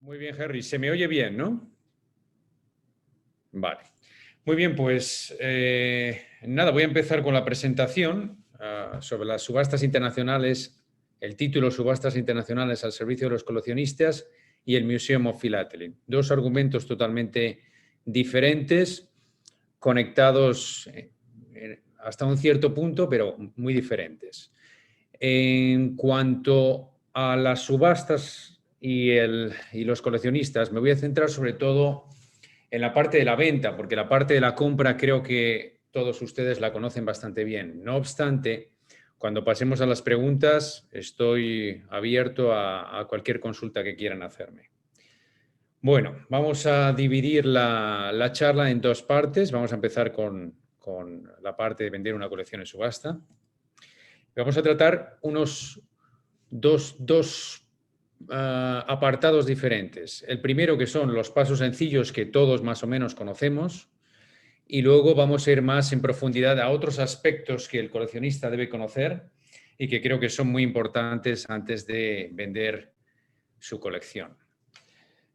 Muy bien, Henry. Se me oye bien, ¿no? Vale. Muy bien, pues nada, voy a empezar con la presentación sobre las subastas internacionales, el título Subastas internacionales al servicio de los coleccionistas y el Museum of Philately. Dos argumentos totalmente diferentes, conectados hasta un cierto punto, pero muy diferentes. En cuanto a las subastas y los coleccionistas, me voy a centrar sobre todo en la parte de la venta, porque la parte de la compra creo que todos ustedes la conocen bastante bien. No obstante, cuando pasemos a las preguntas, estoy abierto a cualquier consulta que quieran hacerme. Bueno, vamos a dividir la charla en dos partes. Vamos a empezar con la parte de vender una colección en subasta. Vamos a tratar unos dos apartados diferentes. El primero, que son los pasos sencillos que todos más o menos conocemos, y luego vamos a ir más en profundidad a otros aspectos que el coleccionista debe conocer y que creo que son muy importantes antes de vender su colección.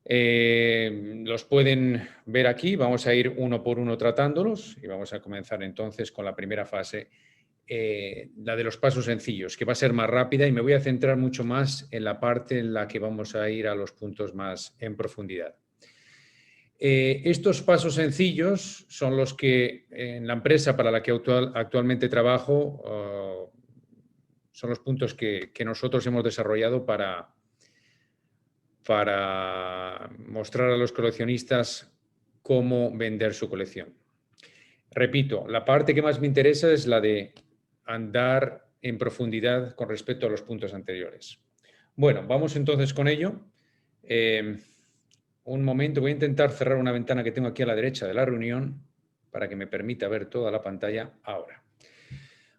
Los pueden ver aquí, vamos a ir uno por uno tratándolos y vamos a comenzar entonces con la primera fase, la de los pasos sencillos, que va a ser más rápida y me voy a centrar mucho más en la parte en la que vamos a ir a los puntos más en profundidad. Estos pasos sencillos son los que en la empresa para la que actualmente trabajo son los puntos que nosotros hemos desarrollado para mostrar a los coleccionistas cómo vender su colección. Repito, la parte que más me interesa es la de andar en profundidad con respecto a los puntos anteriores. Bueno, vamos entonces con ello. Un momento, voy a intentar cerrar una ventana que tengo aquí a la derecha de la reunión para que me permita ver toda la pantalla ahora.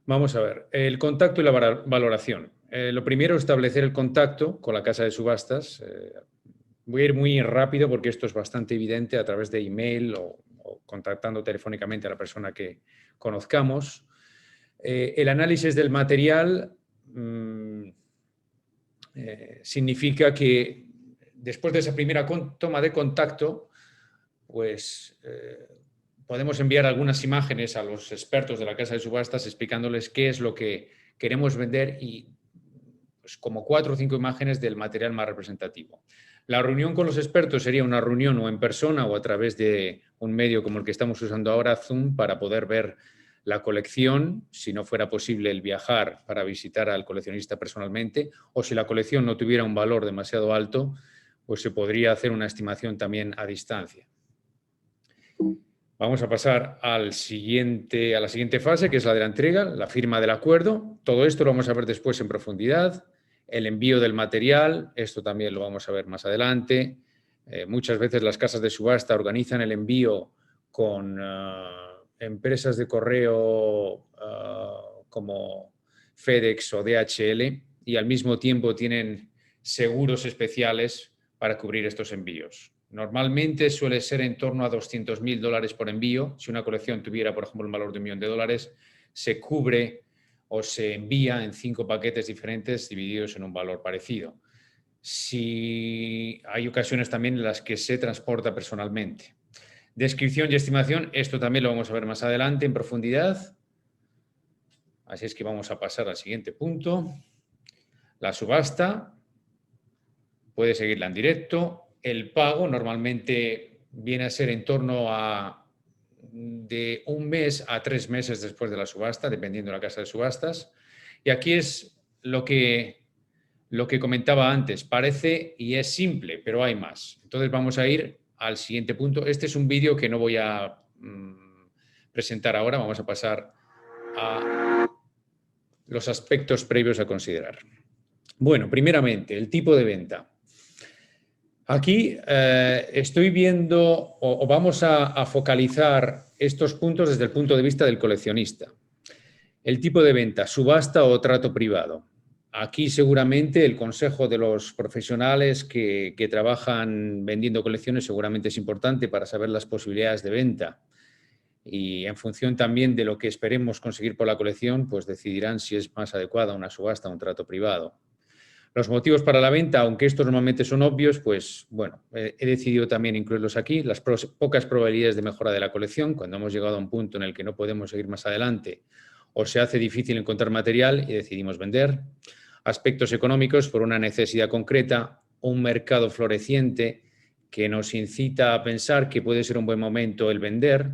Vamos a ver, el contacto y la valoración. Lo primero, establecer el contacto con la casa de subastas. Voy a ir muy rápido porque esto es bastante evidente a través de email o contactando telefónicamente a la persona que conozcamos. El análisis del material significa que después de esa primera toma de contacto, pues podemos enviar algunas imágenes a los expertos de la casa de subastas explicándoles qué es lo que queremos vender y pues, como 4 o 5 imágenes del material más representativo. La reunión con los expertos sería una reunión o en persona o a través de un medio como el que estamos usando ahora, Zoom, para poder ver la colección, si no fuera posible el viajar para visitar al coleccionista personalmente, o si la colección no tuviera un valor demasiado alto, pues se podría hacer una estimación también a distancia. Vamos a pasar a la siguiente fase, que es la de la entrega, la firma del acuerdo. Todo esto lo vamos a ver después en profundidad. El envío del material, esto también lo vamos a ver más adelante. Muchas veces las casas de subasta organizan el envío con empresas de correo como FedEx o DHL y al mismo tiempo tienen seguros especiales para cubrir estos envíos. Normalmente suele ser en torno a $200.000 por envío. Si una colección tuviera, por ejemplo, un valor de $1.000.000, se cubre o se envía en 5 paquetes diferentes divididos en un valor parecido. Si hay ocasiones también en las que se transporta personalmente. Descripción y estimación, esto también lo vamos a ver más adelante en profundidad. Así es que vamos a pasar al siguiente punto. La subasta, puede seguirla en directo. El pago normalmente viene a ser en torno a de 1 mes a 3 meses después de la subasta, dependiendo de la casa de subastas. Y aquí es lo que comentaba antes. Parece y es simple, pero hay más. Entonces vamos a ir al siguiente punto. Este es un vídeo que no voy a presentar ahora. Vamos a pasar a los aspectos previos a considerar. Bueno, primeramente, el tipo de venta. Aquí estoy viendo o vamos a focalizar estos puntos desde el punto de vista del coleccionista. El tipo de venta, subasta o trato privado. Aquí seguramente el consejo de los profesionales que trabajan vendiendo colecciones seguramente es importante para saber las posibilidades de venta. Y en función también de lo que esperemos conseguir por la colección, pues decidirán si es más adecuada una subasta o un trato privado. Los motivos para la venta, aunque estos normalmente son obvios, pues bueno, he decidido también incluirlos aquí. Las pocas probabilidades de mejora de la colección, cuando hemos llegado a un punto en el que no podemos seguir más adelante o se hace difícil encontrar material y decidimos vender. Aspectos económicos por una necesidad concreta, un mercado floreciente que nos incita a pensar que puede ser un buen momento el vender,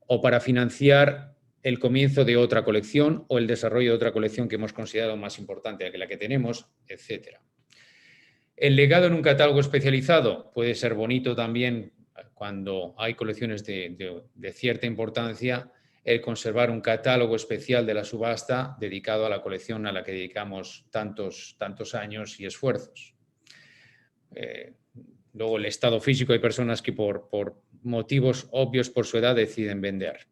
o para financiar el comienzo de otra colección o el desarrollo de otra colección que hemos considerado más importante que la que tenemos, etc. El legado en un catálogo especializado puede ser bonito también cuando hay colecciones de cierta importancia, el conservar un catálogo especial de la subasta dedicado a la colección a la que dedicamos tantos años y esfuerzos. Luego, el estado físico, hay personas que por motivos obvios por su edad deciden vender.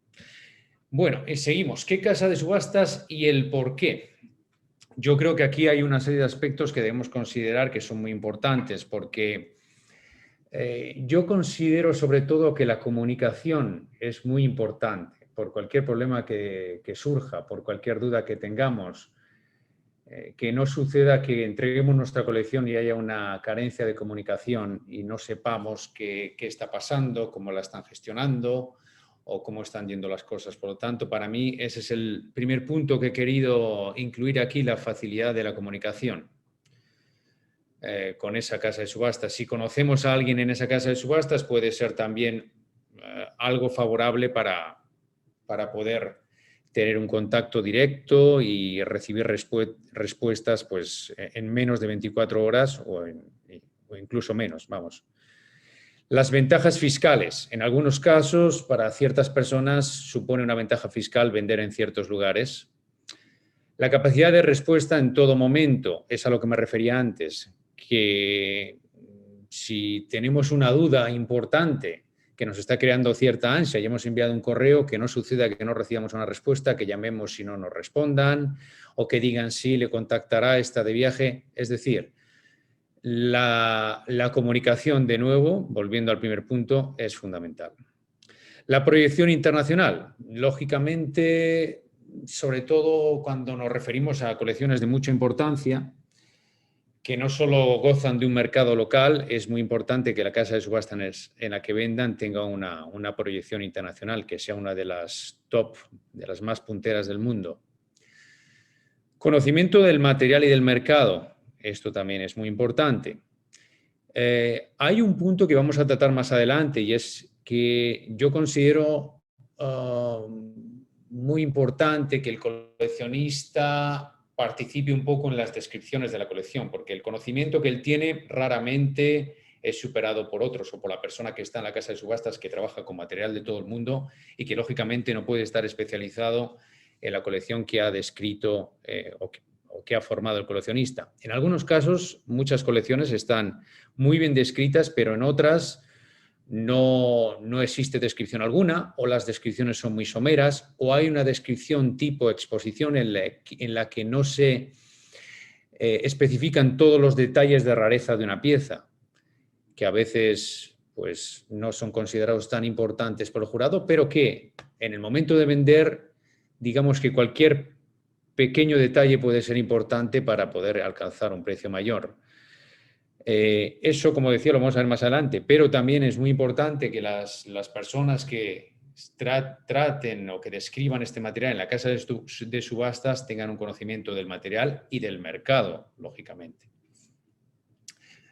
Bueno, seguimos. ¿Qué casa de subastas y el por qué? Yo creo que aquí hay una serie de aspectos que debemos considerar que son muy importantes, porque yo considero sobre todo que la comunicación es muy importante. Por cualquier problema que surja, por cualquier duda que tengamos, que no suceda que entreguemos nuestra colección y haya una carencia de comunicación y no sepamos qué está pasando, cómo la están gestionando o cómo están yendo las cosas. Por lo tanto, para mí ese es el primer punto que he querido incluir aquí, la facilidad de la comunicación con esa casa de subastas. Si conocemos a alguien en esa casa de subastas, puede ser también algo favorable para poder tener un contacto directo y recibir respuestas pues, en menos de 24 horas o incluso menos, vamos. Las ventajas fiscales. En algunos casos, para ciertas personas, supone una ventaja fiscal vender en ciertos lugares. La capacidad de respuesta en todo momento, es a lo que me refería antes, que si tenemos una duda importante que nos está creando cierta ansia y hemos enviado un correo, que no suceda que no recibamos una respuesta, que llamemos si no nos respondan o que digan sí, le contactará, está de viaje. Es decir, la comunicación, de nuevo, volviendo al primer punto, es fundamental. La proyección internacional, lógicamente, sobre todo cuando nos referimos a colecciones de mucha importancia, que no solo gozan de un mercado local, es muy importante que la casa de subastas en la que vendan tenga una proyección internacional, que sea una de las top, de las más punteras del mundo. Conocimiento del material y del mercado, esto también es muy importante. Hay un punto que vamos a tratar más adelante y es que yo considero muy importante que el coleccionista participe un poco en las descripciones de la colección, porque el conocimiento que él tiene raramente es superado por otros o por la persona que está en la casa de subastas que trabaja con material de todo el mundo y que lógicamente no puede estar especializado en la colección que ha descrito o que ha formado el coleccionista. En algunos casos, muchas colecciones están muy bien descritas, pero en otras no existe descripción alguna, o las descripciones son muy someras, o hay una descripción tipo exposición en la que no se especifican todos los detalles de rareza de una pieza, que a veces pues, no son considerados tan importantes por el jurado, pero que en el momento de vender, digamos que cualquier pequeño detalle puede ser importante para poder alcanzar un precio mayor. Eso, como decía, lo vamos a ver más adelante, pero también es muy importante que las personas que traten o que describan este material en la casa de subastas tengan un conocimiento del material y del mercado, lógicamente.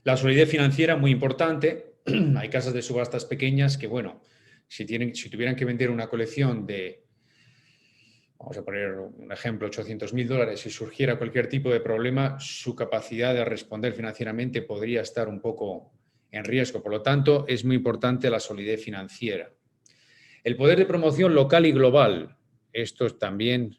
La solidez financiera, muy importante. Hay casas de subastas pequeñas que, bueno, si tuvieran que vender una colección de, vamos a poner un ejemplo, $800.000, si surgiera cualquier tipo de problema, su capacidad de responder financieramente podría estar un poco en riesgo. Por lo tanto, es muy importante la solidez financiera. El poder de promoción local y global. Esto es también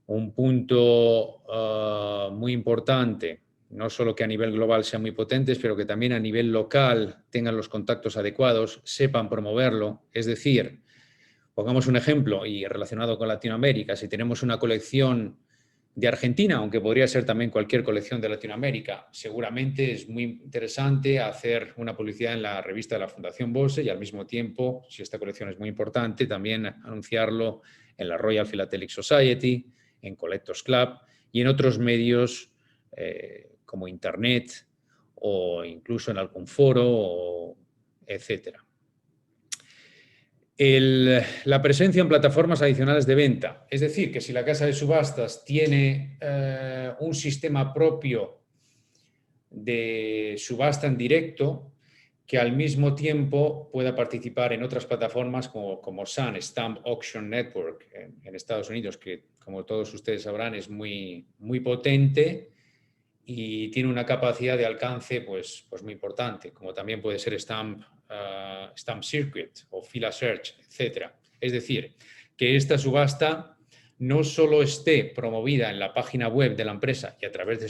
un punto muy importante. No solo que a nivel global sean muy potentes, pero que también a nivel local tengan los contactos adecuados, sepan promoverlo. Es decir, pongamos un ejemplo y relacionado con Latinoamérica, si tenemos una colección de Argentina, aunque podría ser también cualquier colección de Latinoamérica, seguramente es muy interesante hacer una publicidad en la revista de la Fundación Bose y al mismo tiempo, si esta colección es muy importante, también anunciarlo en la Royal Philatelic Society, en Collectors Club y en otros medios como Internet o incluso en algún foro, etc. La presencia en plataformas adicionales de venta. Es decir, que si la casa de subastas tiene un sistema propio de subasta en directo, que al mismo tiempo pueda participar en otras plataformas como SAN, Stamp Auction Network, en Estados Unidos, que como todos ustedes sabrán es muy, muy potente y tiene una capacidad de alcance pues muy importante, como también puede ser Stamp Circuit o Fila Search, etc. Es decir, que esta subasta no solo esté promovida en la página web de la empresa y a través de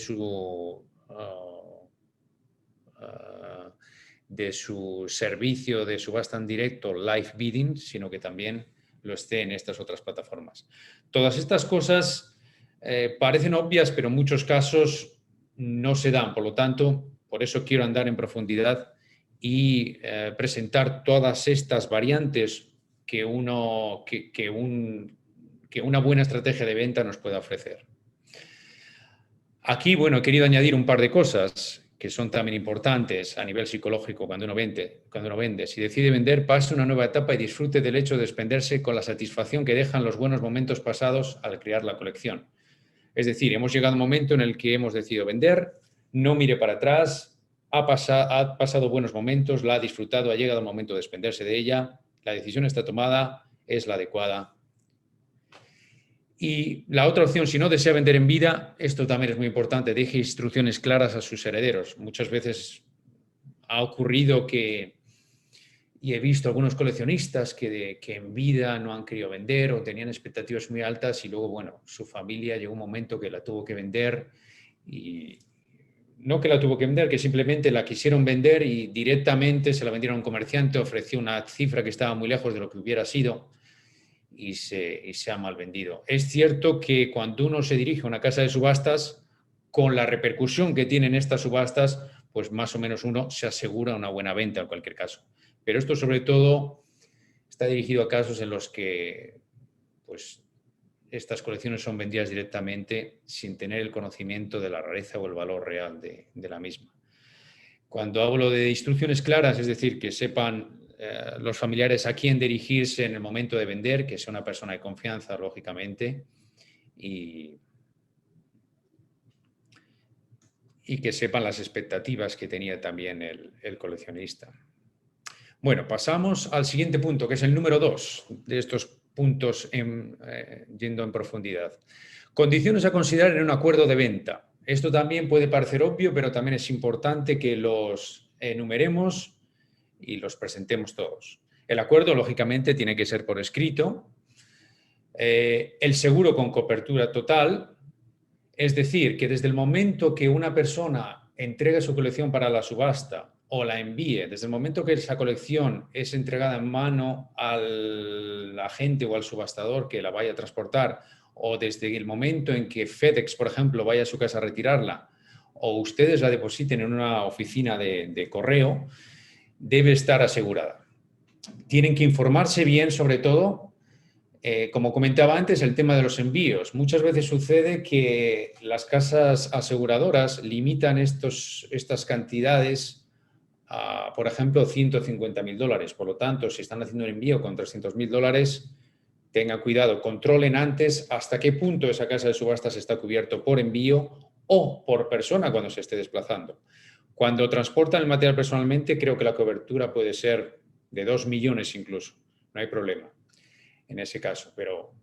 su servicio de subasta en directo, live bidding, sino que también lo esté en estas otras plataformas. Todas estas cosas parecen obvias, pero en muchos casos no se dan. Por lo tanto, por eso quiero andar en profundidad y presentar todas estas variantes que una buena estrategia de venta nos puede ofrecer. Aquí, bueno, he querido añadir un par de cosas que son también importantes a nivel psicológico cuando uno vende. Si decide vender, pase una nueva etapa y disfrute del hecho de desprenderse con la satisfacción que dejan los buenos momentos pasados al crear la colección. Es decir, hemos llegado a un momento en el que hemos decidido vender, no mire para atrás, ha pasado buenos momentos, la ha disfrutado, ha llegado el momento de desprenderse de ella, la decisión está tomada, es la adecuada. Y la otra opción, si no desea vender en vida, esto también es muy importante, deje instrucciones claras a sus herederos. Muchas veces ha ocurrido y he visto algunos coleccionistas que en vida no han querido vender o tenían expectativas muy altas y luego, bueno, su familia llegó un momento que la tuvo que vender y no que la tuvo que vender, que simplemente la quisieron vender y directamente se la vendieron a un comerciante, ofreció una cifra que estaba muy lejos de lo que hubiera sido. Y se ha mal vendido. Es cierto que cuando uno se dirige a una casa de subastas, con la repercusión que tienen estas subastas, pues más o menos uno se asegura una buena venta en cualquier caso. Pero esto sobre todo está dirigido a casos en los que pues, estas colecciones son vendidas directamente sin tener el conocimiento de la rareza o el valor real de la misma. Cuando hablo de instrucciones claras, es decir, que sepan los familiares a quién dirigirse en el momento de vender, que sea una persona de confianza, lógicamente, y que sepan las expectativas que tenía también el coleccionista. Bueno, pasamos al siguiente punto, que es el número 2 de estos puntos yendo en profundidad. Condiciones a considerar en un acuerdo de venta. Esto también puede parecer obvio, pero también es importante que los enumeremos y los presentemos todos. El acuerdo, lógicamente, tiene que ser por escrito. El seguro con cobertura total, es decir, que desde el momento que una persona entregue su colección para la subasta o la envíe, desde el momento que esa colección es entregada en mano al agente o al subastador que la vaya a transportar, o desde el momento en que FedEx, por ejemplo, vaya a su casa a retirarla, o ustedes la depositen en una oficina de correo, debe estar asegurada. Tienen que informarse bien, sobre todo, como comentaba antes, el tema de los envíos. Muchas veces sucede que las casas aseguradoras limitan estas cantidades a, por ejemplo, $150.000. Por lo tanto, si están haciendo un envío con $300.000, tengan cuidado, controlen antes hasta qué punto esa casa de subastas está cubierto por envío o por persona cuando se esté desplazando. Cuando transportan el material personalmente, creo que la cobertura puede ser de 2 millones incluso. No hay problema en ese caso, pero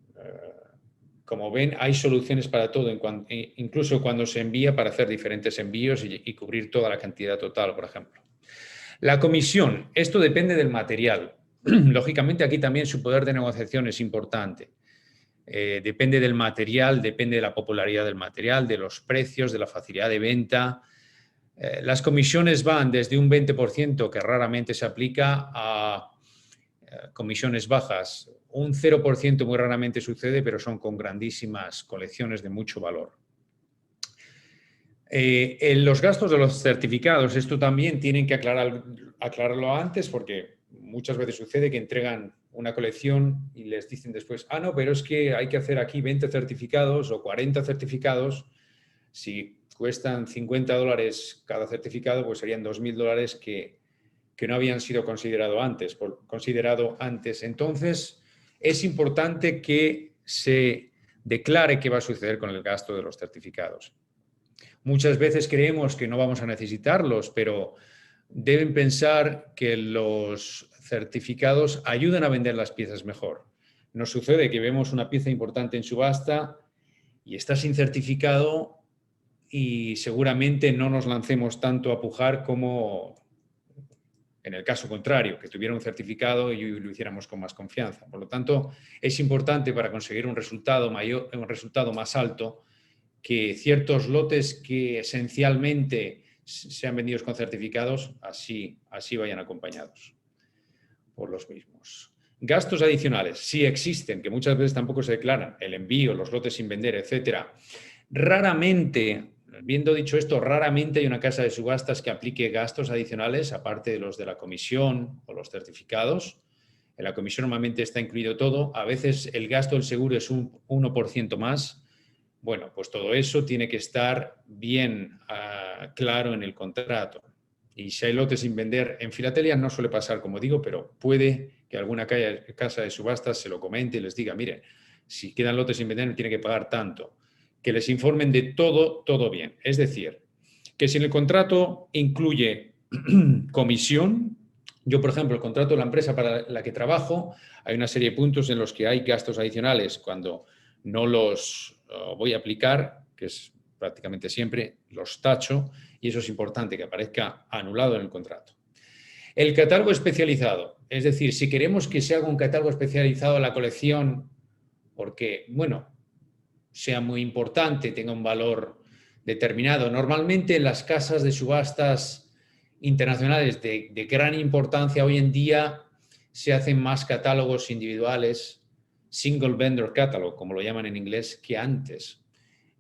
como ven, hay soluciones para todo, incluso cuando se envía para hacer diferentes envíos y cubrir toda la cantidad total, por ejemplo. La comisión, esto depende del material. Lógicamente, aquí también su poder de negociación es importante. Depende del material, depende de la popularidad del material, de los precios, de la facilidad de venta. Las comisiones van desde un 20%, que raramente se aplica, a comisiones bajas. Un 0% muy raramente sucede, pero son con grandísimas colecciones de mucho valor. En los gastos de los certificados, esto también tienen que aclararlo antes, porque muchas veces sucede que entregan una colección y les dicen después, no, pero es que hay que hacer aquí 20 certificados o 40 certificados. Si cuestan $50 cada certificado, pues serían $2.000 que no habían sido considerado antes. Entonces, es importante que se declare qué va a suceder con el gasto de los certificados. Muchas veces creemos que no vamos a necesitarlos, pero deben pensar que los certificados ayudan a vender las piezas mejor. Nos sucede que vemos una pieza importante en subasta y está sin certificado y seguramente no nos lancemos tanto a pujar como en el caso contrario, que tuviera un certificado y lo hiciéramos con más confianza. Por lo tanto, es importante para conseguir un resultado mayor, un resultado más alto, que ciertos lotes que esencialmente sean vendidos con certificados, así vayan acompañados por los mismos. Gastos adicionales, sí existen, que muchas veces tampoco se declaran, el envío, los lotes sin vender, etcétera. Raramente, habiendo dicho esto, raramente hay una casa de subastas que aplique gastos adicionales, aparte de los de la comisión o los certificados. En la comisión normalmente está incluido todo. A veces el gasto del seguro es un 1% más. Bueno, pues todo eso tiene que estar bien claro en el contrato. Y si hay lotes sin vender en filatelia, no suele pasar, como digo, pero puede que alguna casa de subastas se lo comente y les diga, mire, si quedan lotes sin vender, tiene que pagar tanto. Que les informen de todo bien. Es decir, que si en el contrato incluye comisión, yo, por ejemplo, el contrato de la empresa para la que trabajo, hay una serie de puntos en los que hay gastos adicionales. Cuando no los voy a aplicar, que es prácticamente siempre, los tacho, y eso es importante, que aparezca anulado en el contrato. El catálogo especializado, es decir, si queremos que se haga un catálogo especializado en la colección, porque, bueno, sea muy importante, tenga un valor determinado. Normalmente en las casas de subastas internacionales de gran importancia hoy en día se hacen más catálogos individuales, single vendor catalog, como lo llaman en inglés, que antes.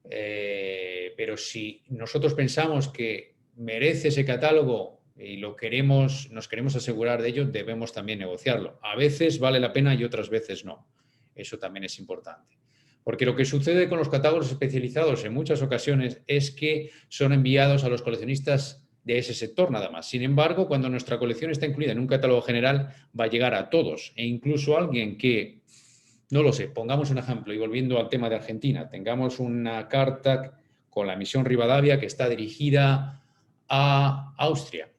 Pero si nosotros pensamos que merece ese catálogo y nos queremos asegurar de ello, debemos también negociarlo. A veces vale la pena y otras veces no. Eso también es importante. Porque lo que sucede con los catálogos especializados en muchas ocasiones es que son enviados a los coleccionistas de ese sector nada más. Sin embargo, cuando nuestra colección está incluida en un catálogo general, va a llegar a todos. E incluso alguien que, no lo sé, pongamos un ejemplo, y volviendo al tema de Argentina, tengamos una carta con la misión Rivadavia que está dirigida a Austria.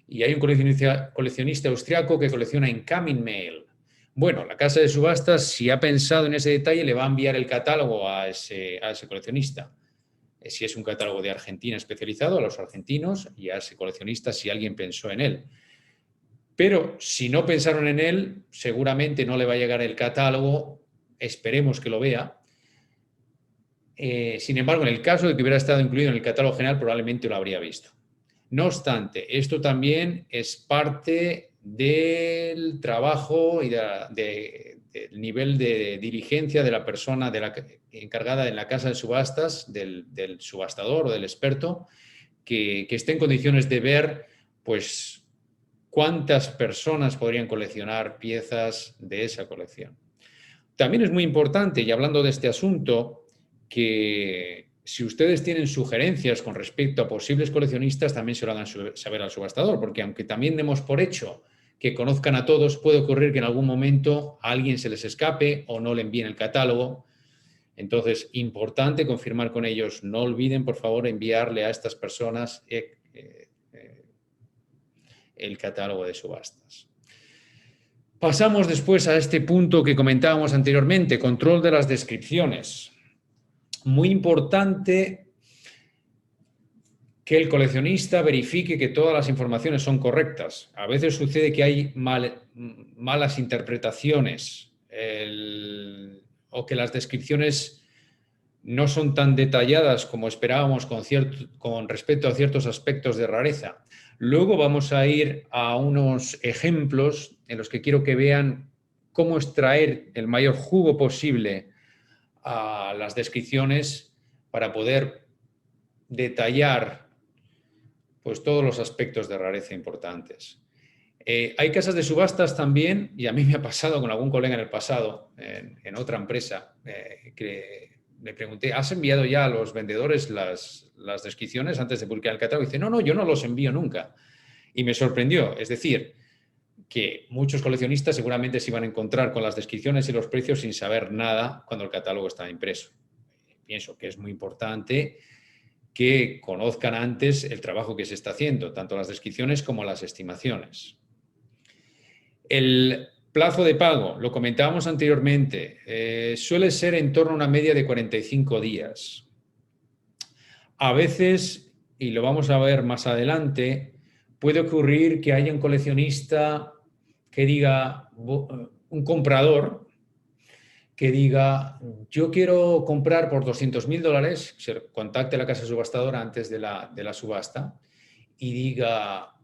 Y hay un coleccionista austriaco que colecciona Incoming Mail. Bueno, la casa de subastas, si ha pensado en ese detalle, le va a enviar el catálogo a ese coleccionista. Si es un catálogo de Argentina especializado, a los argentinos, y a ese coleccionista si alguien pensó en él. Pero si no pensaron en él, seguramente no le va a llegar el catálogo, esperemos que lo vea. Sin embargo, en el caso de que hubiera estado incluido en el catálogo general, probablemente lo habría visto. No obstante, esto también es parte del trabajo y del nivel de diligencia de la persona encargada en la casa de subastas, del subastador o del experto, que esté en condiciones de ver, pues, cuántas personas podrían coleccionar piezas de esa colección. También es muy importante, y hablando de este asunto, que si ustedes tienen sugerencias con respecto a posibles coleccionistas, también se lo hagan saber al subastador, porque aunque también demos por hecho que conozcan a todos, puede ocurrir que en algún momento a alguien se les escape o no le envíen el catálogo. Entonces, importante confirmar con ellos. No olviden, por favor, enviarle a estas personas el catálogo de subastas. Pasamos después a este punto que comentábamos anteriormente, control de las descripciones. Muy importante que el coleccionista verifique que todas las informaciones son correctas. A veces sucede que hay malas interpretaciones o que las descripciones no son tan detalladas como esperábamos con respecto a ciertos aspectos de rareza. Luego vamos a ir a unos ejemplos en los que quiero que vean cómo extraer el mayor jugo posible a las descripciones para poder detallar, pues, todos los aspectos de rareza importantes. Hay casas de subastas también, y a mí me ha pasado con algún colega en el pasado, en otra empresa, que le pregunté, ¿has enviado ya a los vendedores las descripciones antes de publicar el catálogo? Y dice, no, yo no los envío nunca. Y me sorprendió. Es decir, que muchos coleccionistas seguramente se iban a encontrar con las descripciones y los precios sin saber nada cuando el catálogo está impreso. Pienso que es muy importante que conozcan antes el trabajo que se está haciendo, tanto las descripciones como las estimaciones. El plazo de pago, lo comentábamos anteriormente, suele ser en torno a una media de 45 días. A veces, y lo vamos a ver más adelante, puede ocurrir que haya un coleccionista que diga, un comprador, que diga, yo quiero comprar por $200.000, se contacte a la casa subastadora antes de la subasta y diga,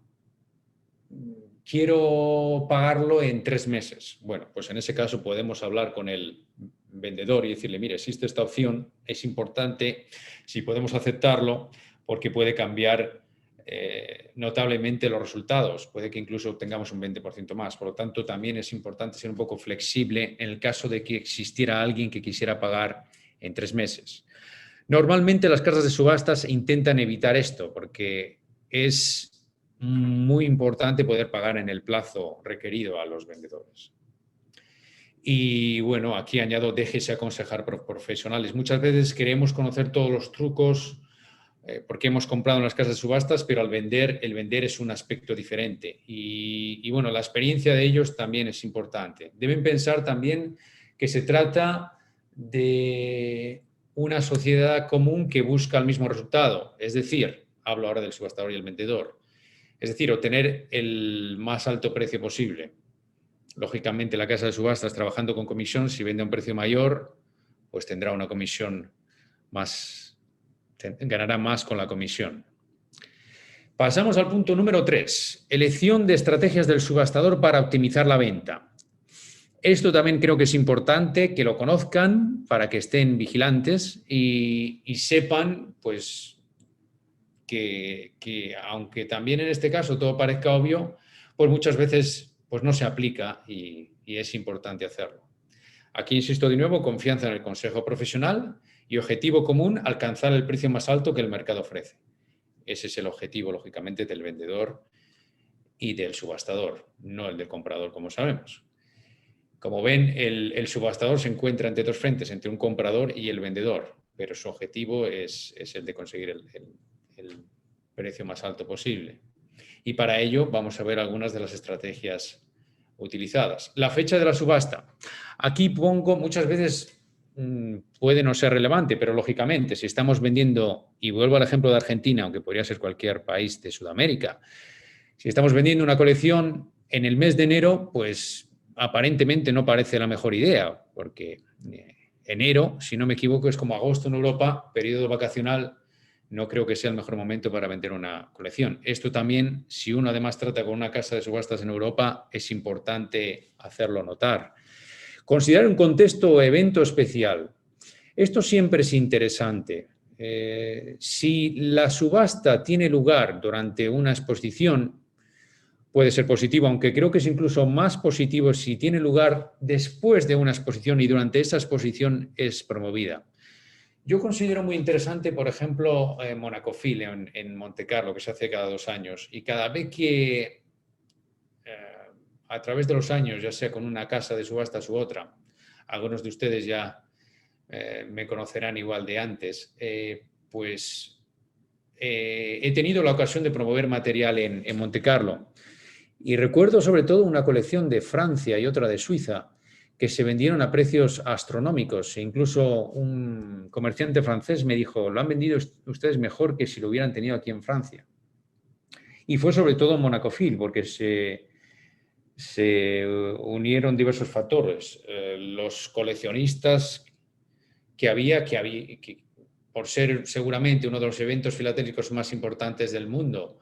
quiero pagarlo en 3 meses. Bueno, pues en ese caso podemos hablar con el vendedor y decirle, mire, existe esta opción, es importante si podemos aceptarlo porque puede cambiar notablemente los resultados, puede que incluso obtengamos un 20% más. Por lo tanto, también es importante ser un poco flexible en el caso de que existiera alguien que quisiera pagar en 3 meses. Normalmente las casas de subastas intentan evitar esto porque es muy importante poder pagar en el plazo requerido a los vendedores. Y bueno, aquí añado, déjese aconsejar por profesionales. Muchas veces queremos conocer todos los trucos porque hemos comprado en las casas de subastas, pero el vender es un aspecto diferente. Y bueno, la experiencia de ellos también es importante. Deben pensar también que se trata de una sociedad común que busca el mismo resultado. Es decir, hablo ahora del subastador y el vendedor. Es decir, obtener el más alto precio posible. Lógicamente, la casa de subastas, trabajando con comisión, si vende a un precio mayor, pues tendrá una comisión más, ganará más con la comisión. Pasamos al punto número 3, elección de estrategias del subastador para optimizar la venta. Esto también creo que es importante que lo conozcan para que estén vigilantes y sepan, pues, que aunque también en este caso todo parezca obvio, pues muchas veces pues no se aplica y es importante hacerlo. Aquí insisto de nuevo, confianza en el consejo profesional y objetivo común, alcanzar el precio más alto que el mercado ofrece. Ese es el objetivo, lógicamente, del vendedor y del subastador, no el del comprador, como sabemos. Como ven, el subastador se encuentra entre dos frentes, entre un comprador y el vendedor, pero su objetivo es el de conseguir el precio más alto posible. Y para ello vamos a ver algunas de las estrategias utilizadas. La fecha de la subasta. Aquí pongo, muchas veces puede no ser relevante, pero lógicamente, si estamos vendiendo, y vuelvo al ejemplo de Argentina, aunque podría ser cualquier país de Sudamérica, si estamos vendiendo una colección en el mes de enero, pues aparentemente no parece la mejor idea, porque enero, si no me equivoco, es como agosto en Europa, periodo vacacional. No creo que sea el mejor momento para vender una colección. Esto también, si uno además trata con una casa de subastas en Europa, es importante hacerlo notar. Considerar un contexto o evento especial. Esto siempre es interesante. Si la subasta tiene lugar durante una exposición, puede ser positivo, aunque creo que es incluso más positivo si tiene lugar después de una exposición y durante esa exposición es promovida. Yo considero muy interesante, por ejemplo, Monacofil en Montecarlo, que se hace cada 2 años. Y cada vez que, a través de los años, ya sea con una casa de subastas u otra, algunos de ustedes ya me conocerán igual de antes, pues he tenido la ocasión de promover material en Montecarlo. Y recuerdo sobre todo una colección de Francia y otra de Suiza, que se vendieron a precios astronómicos. E incluso un comerciante francés me dijo, lo han vendido ustedes mejor que si lo hubieran tenido aquí en Francia. Y fue sobre todo Monacofil, porque se unieron diversos factores. Los coleccionistas que por ser seguramente uno de los eventos filatélicos más importantes del mundo,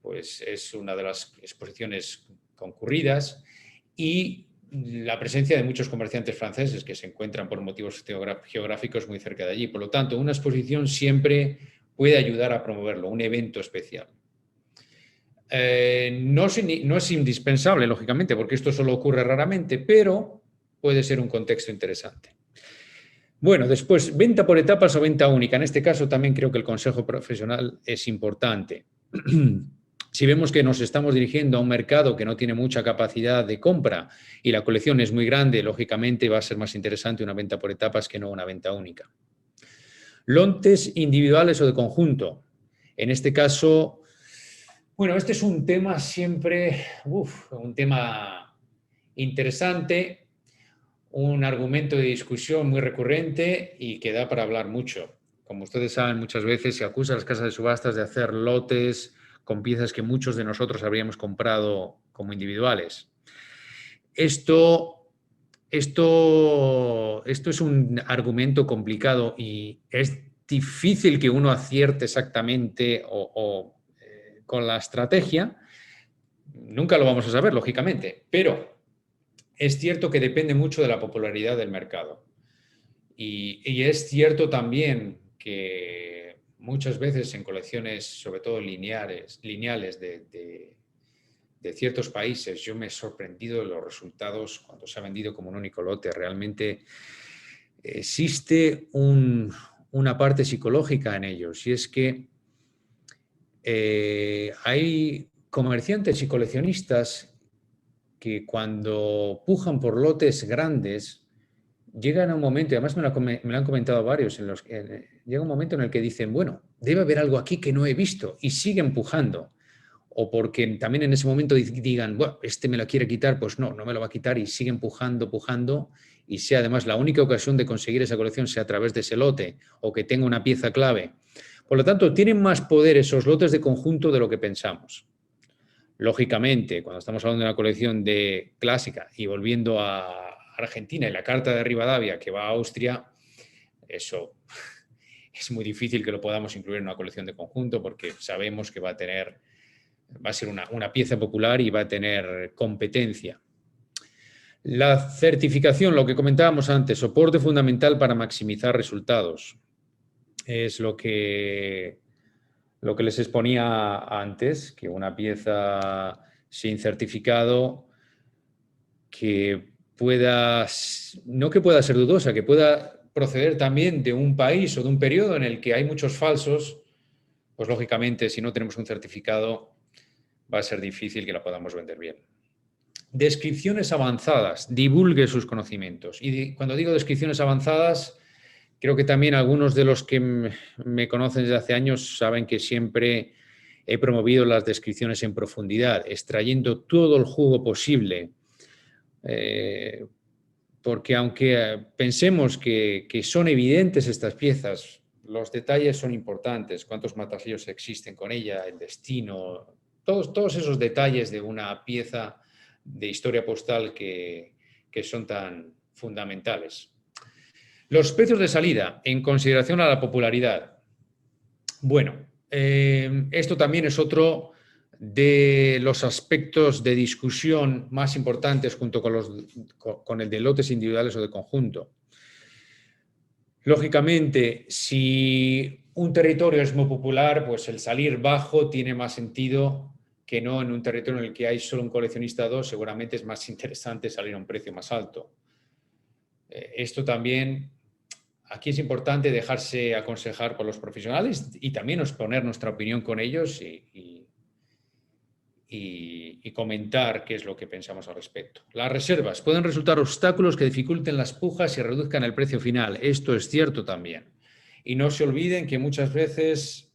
pues es una de las exposiciones concurridas, y la presencia de muchos comerciantes franceses que se encuentran por motivos geográficos muy cerca de allí. Por lo tanto, una exposición siempre puede ayudar a promoverlo, un evento especial. No es indispensable, lógicamente, porque esto solo ocurre raramente, pero puede ser un contexto interesante. Bueno, después, venta por etapas o venta única. En este caso también creo que el consejo profesional es importante. Si vemos que nos estamos dirigiendo a un mercado que no tiene mucha capacidad de compra y la colección es muy grande, lógicamente va a ser más interesante una venta por etapas que no una venta única. Lotes individuales o de conjunto. En este caso, bueno, este es un tema siempre, un tema interesante, un argumento de discusión muy recurrente y que da para hablar mucho. Como ustedes saben, muchas veces se acusa a las casas de subastas de hacer lotes con piezas que muchos de nosotros habríamos comprado como individuales. Esto es un argumento complicado y es difícil que uno acierte exactamente con la estrategia. Nunca lo vamos a saber, lógicamente, pero es cierto que depende mucho de la popularidad del mercado. Y es cierto también que muchas veces en colecciones, sobre todo lineales de ciertos países, yo me he sorprendido de los resultados cuando se ha vendido como un único lote. Realmente existe una parte psicológica en ellos, y es que hay comerciantes y coleccionistas que cuando pujan por lotes grandes, llegan a un momento, y además me lo han comentado varios, llega un momento en el que dicen, bueno, debe haber algo aquí que no he visto, y siguen pujando. O porque también en ese momento digan, bueno, este me lo quiere quitar, pues no me lo va a quitar, y siguen pujando, y sea además la única ocasión de conseguir esa colección sea a través de ese lote, o que tenga una pieza clave. Por lo tanto, tienen más poder esos lotes de conjunto de lo que pensamos. Lógicamente, cuando estamos hablando de una colección de clásica y volviendo a Argentina y la carta de Rivadavia que va a Austria, eso es muy difícil que lo podamos incluir en una colección de conjunto porque sabemos que va a ser una pieza popular y va a tener competencia. La certificación, lo que comentábamos antes, soporte fundamental para maximizar resultados. Es lo que les exponía antes, que una pieza sin certificado no que pueda ser dudosa, que pueda proceder también de un país o de un periodo en el que hay muchos falsos, pues lógicamente si no tenemos un certificado va a ser difícil que la podamos vender bien. Descripciones avanzadas, divulgue sus conocimientos. Y cuando digo descripciones avanzadas, creo que también algunos de los que me conocen desde hace años saben que siempre he promovido las descripciones en profundidad, extrayendo todo el jugo posible. Porque aunque pensemos que son evidentes estas piezas, los detalles son importantes. ¿Cuántos matasellos existen con ella? El destino, todos esos detalles de una pieza de historia postal que son tan fundamentales. Los precios de salida en consideración a la popularidad. Bueno, esto también es otro de los aspectos de discusión más importantes junto con el de lotes individuales o de conjunto. Lógicamente, si un territorio es muy popular, pues el salir bajo tiene más sentido que no en un territorio en el que hay solo un coleccionista o dos. Seguramente es más interesante salir a un precio más alto. Esto también, aquí es importante dejarse aconsejar por los profesionales y también exponer nuestra opinión con ellos y comentar qué es lo que pensamos al respecto. Las reservas pueden resultar obstáculos que dificulten las pujas y reduzcan el precio final. Esto es cierto también. Y no se olviden que muchas veces,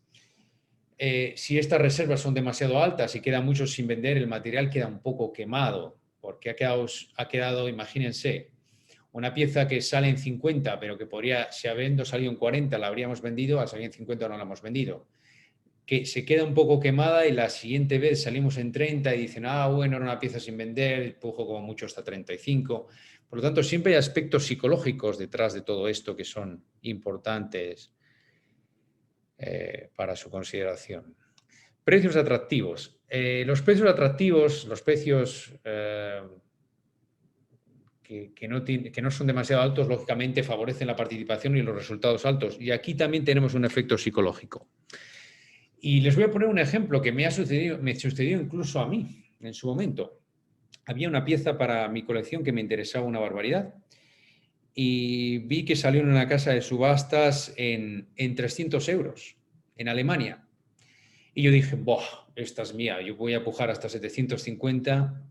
si estas reservas son demasiado altas y quedan muchos sin vender, el material queda un poco quemado, porque ha quedado, imagínense, una pieza que sale en 50, pero que podría, si habiendo salido en 40, la habríamos vendido, al salir en 50 no la hemos vendido. Que se queda un poco quemada y la siguiente vez salimos en 30 y dicen, bueno, era una pieza sin vender, pujo como mucho hasta 35. Por lo tanto, siempre hay aspectos psicológicos detrás de todo esto que son importantes para su consideración. Precios atractivos. Los precios atractivos, los precios que no son demasiado altos, lógicamente favorecen la participación y los resultados altos. Y aquí también tenemos un efecto psicológico. Y les voy a poner un ejemplo que me sucedió incluso a mí en su momento. Había una pieza para mi colección que me interesaba una barbaridad y vi que salió en una casa de subastas en 300 euros en Alemania. Y yo dije, ¡boh! Esta es mía, yo voy a pujar hasta 750,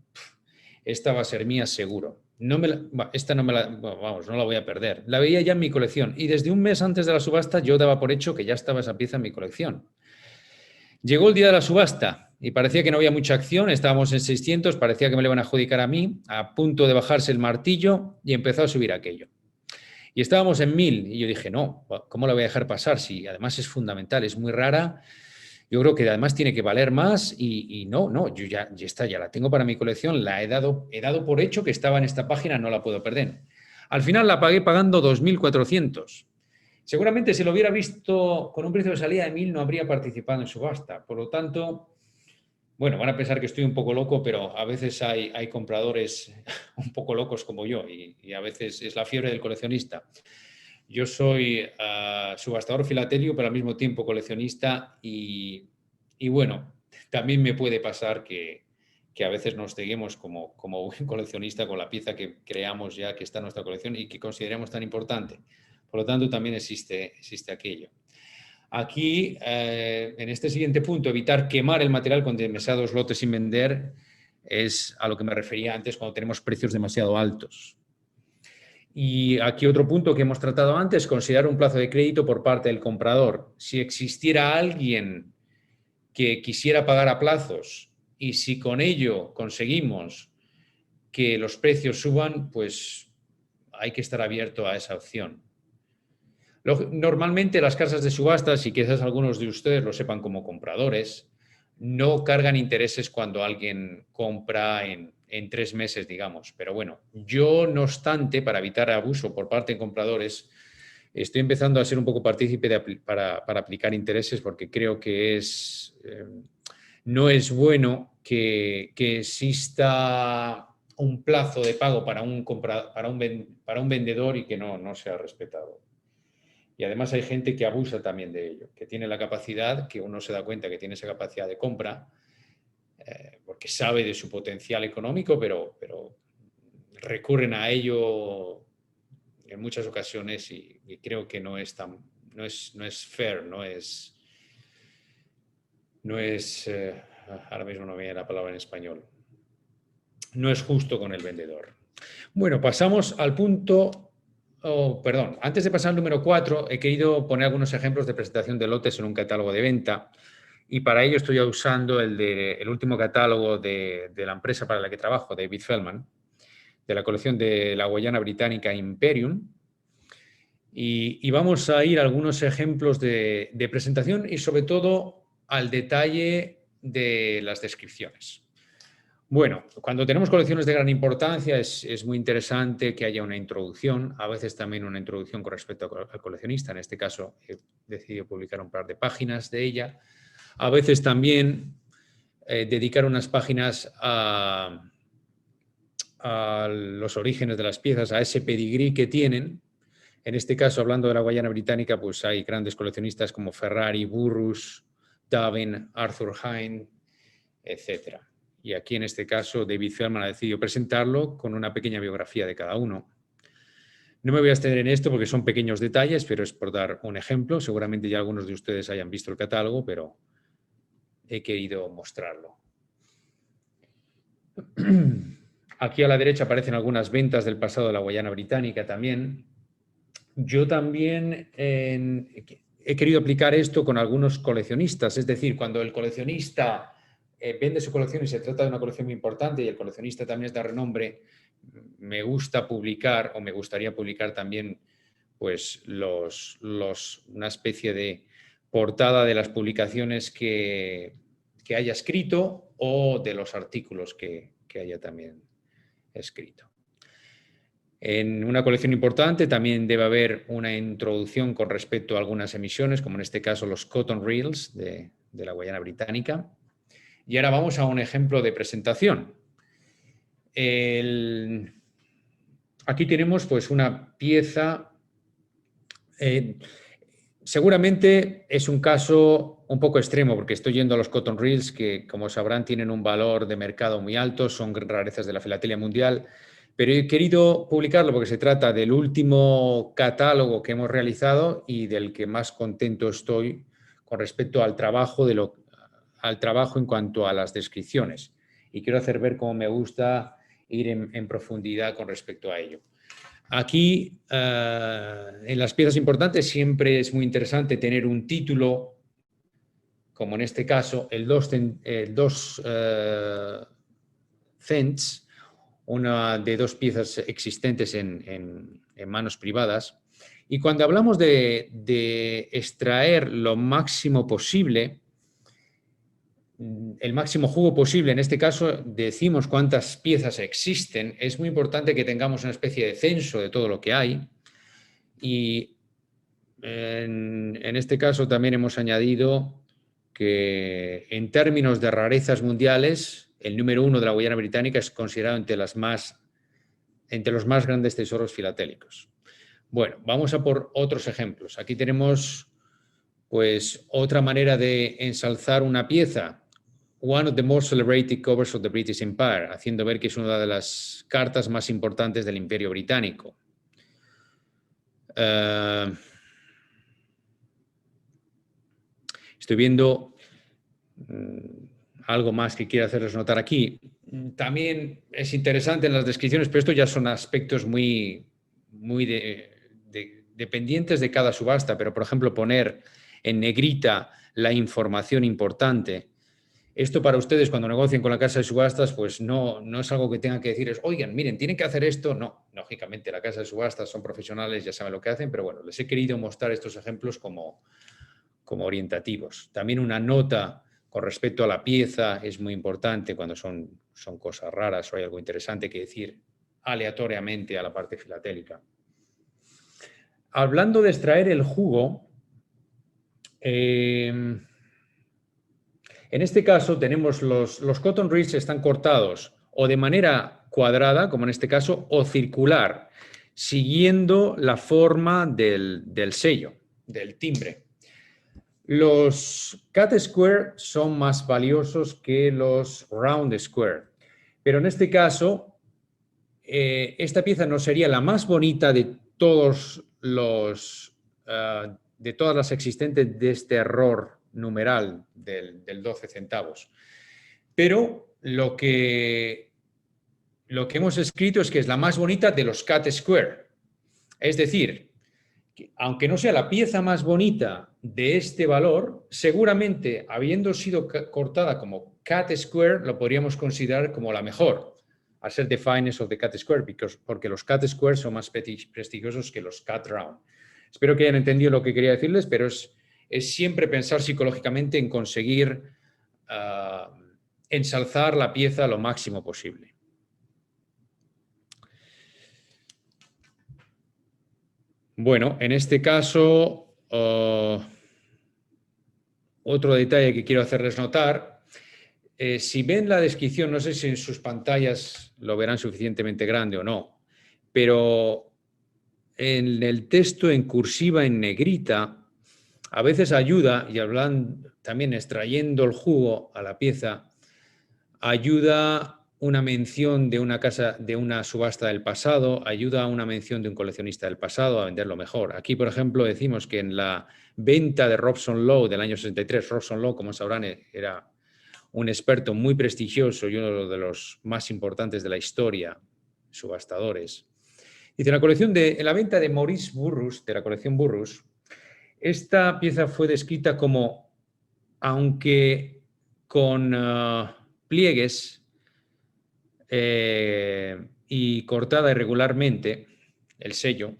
esta va a ser mía seguro. Esta no me la, vamos, no la voy a perder. La veía ya en mi colección y desde un mes antes de la subasta yo daba por hecho que ya estaba esa pieza en mi colección. Llegó el día de la subasta y parecía que no había mucha acción, estábamos en 600, parecía que me le iban a adjudicar a mí, a punto de bajarse el martillo y empezó a subir aquello. Y estábamos en 1000 y yo dije, no, ¿cómo la voy a dejar pasar? Si además es fundamental, es muy rara, yo creo que además tiene que valer más y no, yo ya está, ya la tengo para mi colección, la he dado por hecho que estaba en esta página, no la puedo perder. Al final la pagué pagando 2.400. Seguramente si lo hubiera visto con un precio de salida de 1000 no habría participado en subasta. Por lo tanto, bueno, van a pensar que estoy un poco loco, pero a veces hay compradores un poco locos como yo y a veces es la fiebre del coleccionista. Yo soy subastador filatelio, pero al mismo tiempo coleccionista y bueno, también me puede pasar que a veces nos ceguemos como buen coleccionista con la pieza que creamos ya que está en nuestra colección y que consideramos tan importante. Por lo tanto, también existe aquello. Aquí, en este siguiente punto, evitar quemar el material con demasiados lotes sin vender es a lo que me refería antes cuando tenemos precios demasiado altos. Y aquí otro punto que hemos tratado antes, considerar un plazo de crédito por parte del comprador. Si existiera alguien que quisiera pagar a plazos y si con ello conseguimos que los precios suban, pues hay que estar abierto a esa opción. Normalmente las casas de subastas, y quizás algunos de ustedes lo sepan como compradores, no cargan intereses cuando alguien compra en 3 meses, digamos. Pero bueno, yo no obstante, para evitar abuso por parte de compradores, estoy empezando a ser un poco partícipe para aplicar intereses porque creo que no es bueno que exista un plazo de pago para un vendedor y que no sea respetado. Y además hay gente que abusa también de ello, que tiene la capacidad, que uno se da cuenta que tiene esa capacidad de compra, porque sabe de su potencial económico, pero recurren a ello en muchas ocasiones y creo que no es fair, ahora mismo no me viene la palabra en español, no es justo con el vendedor. Bueno, pasamos al punto. Perdón, antes de pasar al número 4, he querido poner algunos ejemplos de presentación de lotes en un catálogo de venta y para ello estoy usando el último catálogo de la empresa para la que trabajo, David Feldman, de la colección de la Guayana Británica Imperium. Y vamos a ir a algunos ejemplos de presentación y sobre todo al detalle de las descripciones. Bueno, cuando tenemos colecciones de gran importancia es muy interesante que haya una introducción, a veces también una introducción con respecto al coleccionista. En este caso he decidido publicar un par de páginas de ella. A veces también dedicar unas páginas a los orígenes de las piezas, a ese pedigrí que tienen. En este caso, hablando de la Guayana Británica, pues hay grandes coleccionistas como Ferrari, Burrus, Davin, Arthur Hine, etcétera. Y aquí, en este caso, David Feldman ha decidido presentarlo con una pequeña biografía de cada uno. No me voy a extender en esto porque son pequeños detalles, pero es por dar un ejemplo. Seguramente ya algunos de ustedes hayan visto el catálogo, pero he querido mostrarlo. Aquí a la derecha aparecen algunas ventas del pasado de la Guayana Británica también. Yo también he querido aplicar esto con algunos coleccionistas, es decir, cuando el coleccionista vende su colección y se trata de una colección muy importante y el coleccionista también es de renombre, me gusta publicar o me gustaría publicar también pues una especie de portada de las publicaciones que haya escrito o de los artículos que haya también escrito. En una colección importante también debe haber una introducción con respecto a algunas emisiones, como en este caso los Cotton Reels de la Guayana Británica. Y ahora vamos a un ejemplo de presentación. Aquí tenemos pues una pieza, seguramente es un caso un poco extremo porque estoy yendo a los Cotton Reels que, como sabrán, tienen un valor de mercado muy alto, son rarezas de la filatelia mundial, Pero he querido publicarlo porque se trata del último catálogo que hemos realizado y del que más contento estoy con respecto al trabajo, al trabajo en cuanto a las descripciones. Y quiero hacer ver cómo me gusta ir en profundidad con respecto a ello. Aquí, en las piezas importantes, siempre es muy interesante tener un título, como en este caso, el 2 cents, una de 2 piezas existentes en manos privadas. Y cuando hablamos de extraer lo máximo posible, el máximo jugo posible, en este caso decimos cuántas piezas existen, es muy importante que tengamos una especie de censo de todo lo que hay. Y en este caso también hemos añadido que en términos de rarezas mundiales, el número 1 de la Guayana Británica es considerado entre los más grandes tesoros filatélicos. Bueno, vamos a por otros ejemplos. Aquí tenemos pues otra manera de ensalzar una pieza. One of the most celebrated covers of the British Empire, haciendo ver que es una de las cartas más importantes del Imperio Británico. Estoy viendo algo más que quiero hacerles notar aquí. También es interesante en las descripciones, pero esto ya son aspectos muy dependientes de cada subasta, pero por ejemplo poner en negrita la información importante. Esto para ustedes cuando negocien con la casa de subastas, pues no es algo que tengan que decirles, oigan, miren, tienen que hacer esto. No, lógicamente la casa de subastas son profesionales, ya saben lo que hacen, pero bueno, les he querido mostrar estos ejemplos como orientativos. También una nota con respecto a la pieza es muy importante cuando son cosas raras o hay algo interesante que decir aleatoriamente a la parte filatélica. Hablando de extraer el jugo, en este caso tenemos los cotton reeds están cortados o de manera cuadrada, como en este caso, o circular, siguiendo la forma del sello, del timbre. Los cut square son más valiosos que los round square, pero en este caso, esta pieza no sería la más bonita de todas las existentes de este error numeral del 12 centavos. Pero lo que hemos escrito es que es la más bonita de los cut square. Es decir, aunque no sea la pieza más bonita de este valor, seguramente habiendo sido cortada como cut square, lo podríamos considerar como la mejor, al ser the finest of the cut square, porque los cut square son más prestigiosos que los cut round. Espero que hayan entendido lo que quería decirles, pero es siempre pensar psicológicamente en conseguir ensalzar la pieza lo máximo posible. Bueno, en este caso, otro detalle que quiero hacerles notar, si ven la descripción, no sé si en sus pantallas lo verán suficientemente grande o no, pero en el texto en cursiva en negrita, a veces ayuda, y hablan también extrayendo el jugo a la pieza, ayuda una mención de una casa, de una subasta del pasado, ayuda a una mención de un coleccionista del pasado a venderlo mejor. Aquí, por ejemplo, decimos que en la venta de Robson Lowe del año 63, Robson Lowe, como sabrán, era un experto muy prestigioso y uno de los más importantes de la historia, subastadores. Dice, en la venta de Maurice Burrus, de la colección Burrus, esta pieza fue descrita como, aunque con pliegues y cortada irregularmente, el sello,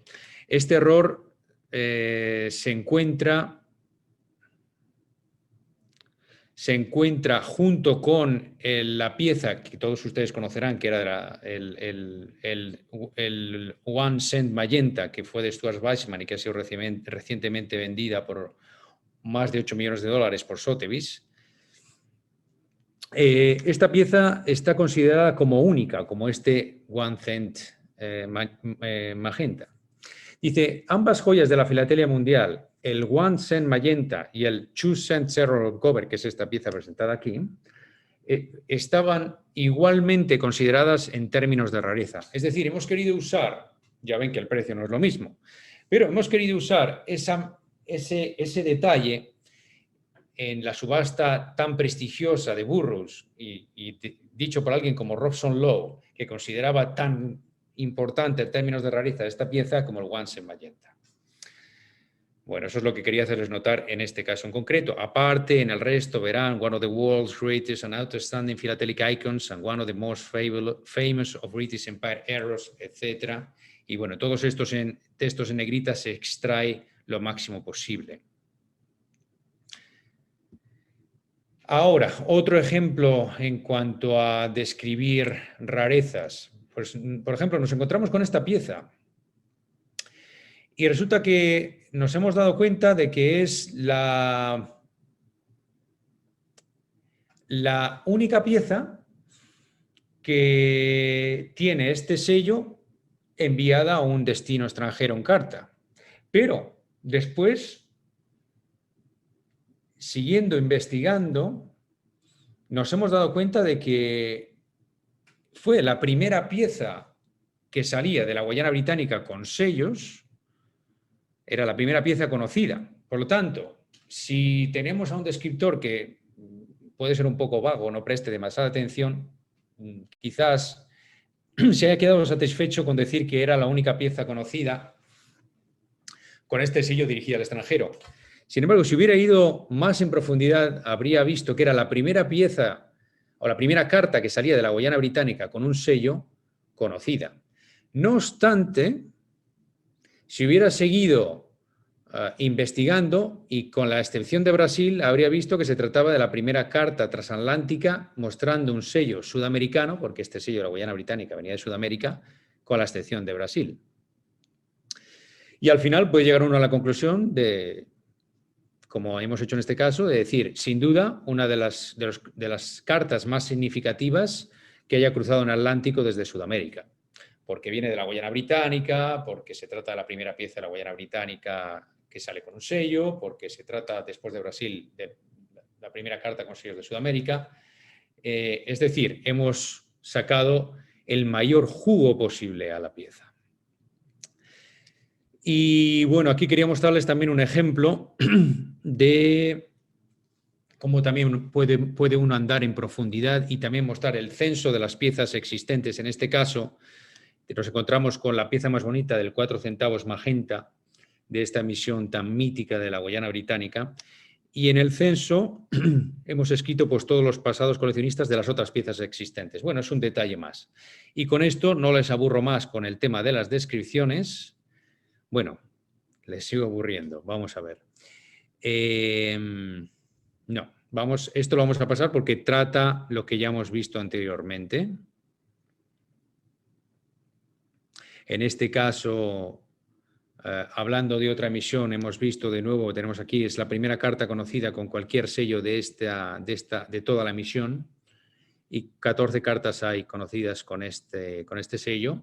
este error se encuentra junto con la pieza que todos ustedes conocerán, que era el One Cent Magenta, que fue de Stuart Weitzman y que ha sido recientemente vendida por más de $8 millones por Sotheby's. Esta pieza está considerada como única, como este One Cent Magenta. Dice, ambas joyas de la filatelia mundial, el One Cent Magenta y el Two Cent Error Cover, que es esta pieza presentada aquí, estaban igualmente consideradas en términos de rareza. Es decir, hemos querido usar, ya ven que el precio no es lo mismo, pero hemos querido usar ese detalle en la subasta tan prestigiosa de Burroughs y dicho por alguien como Robson Lowe, que consideraba tan importante en términos de rareza esta pieza como el Once en magenta. Bueno, eso es lo que quería hacerles notar en este caso en concreto. Aparte, en el resto verán one of the world's greatest and outstanding philatelic icons and one of the most famous of British Empire errors, etc. Y bueno, todos estos textos en negrita se extrae lo máximo posible. Ahora, otro ejemplo en cuanto a describir rarezas. Pues, por ejemplo, nos encontramos con esta pieza. Y resulta que nos hemos dado cuenta de que es la única pieza que tiene este sello enviada a un destino extranjero en carta. Pero después, siguiendo investigando, nos hemos dado cuenta de que fue la primera pieza que salía de la Guayana Británica con sellos, era la primera pieza conocida. Por lo tanto, si tenemos a un descriptor que puede ser un poco vago, no preste demasiada atención, quizás se haya quedado satisfecho con decir que era la única pieza conocida con este sello dirigida al extranjero. Sin embargo, si hubiera ido más en profundidad, habría visto que era la primera pieza o la primera carta que salía de la Guayana Británica con un sello conocida. No obstante, si hubiera seguido investigando y con la excepción de Brasil, habría visto que se trataba de la primera carta transatlántica mostrando un sello sudamericano, porque este sello de la Guayana Británica venía de Sudamérica, con la excepción de Brasil. Y al final puede llegar uno a la conclusión de, como hemos hecho en este caso, de decir, sin duda, una de las cartas más significativas que haya cruzado un Atlántico desde Sudamérica, porque viene de la Guayana Británica, porque se trata de la primera pieza de la Guayana Británica que sale con un sello, porque se trata, después de Brasil, de la primera carta con sellos de Sudamérica. Es decir, hemos sacado el mayor jugo posible a la pieza. Y bueno, aquí quería mostrarles también un ejemplo de cómo también puede uno andar en profundidad y también mostrar el censo de las piezas existentes. En este caso, nos encontramos con la pieza más bonita del 4 centavos magenta de esta emisión tan mítica de la Guayana Británica. Y en el censo hemos escrito pues, todos los pasados coleccionistas de las otras piezas existentes. Bueno, es un detalle más. Y con esto no les aburro más con el tema de las descripciones. Bueno, les sigo aburriendo. Vamos a ver. No, esto lo vamos a pasar porque trata lo que ya hemos visto anteriormente. En este caso, hablando de otra emisión, hemos visto de nuevo, tenemos aquí, es la primera carta conocida con cualquier sello de toda la emisión, y 14 cartas hay conocidas con este sello.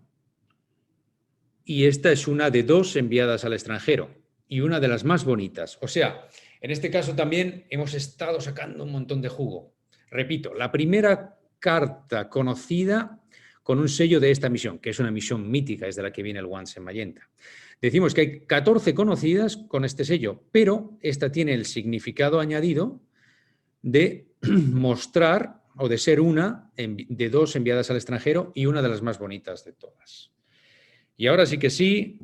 Y esta es una de 2 enviadas al extranjero y una de las más bonitas. O sea, en este caso también hemos estado sacando un montón de jugo. Repito, la primera carta conocida con un sello de esta emisión, que es una emisión mítica, es de la que viene el Once en magenta. Decimos que hay 14 conocidas con este sello, pero esta tiene el significado añadido de mostrar o de ser una de 2 enviadas al extranjero y una de las más bonitas de todas. Y ahora sí que sí,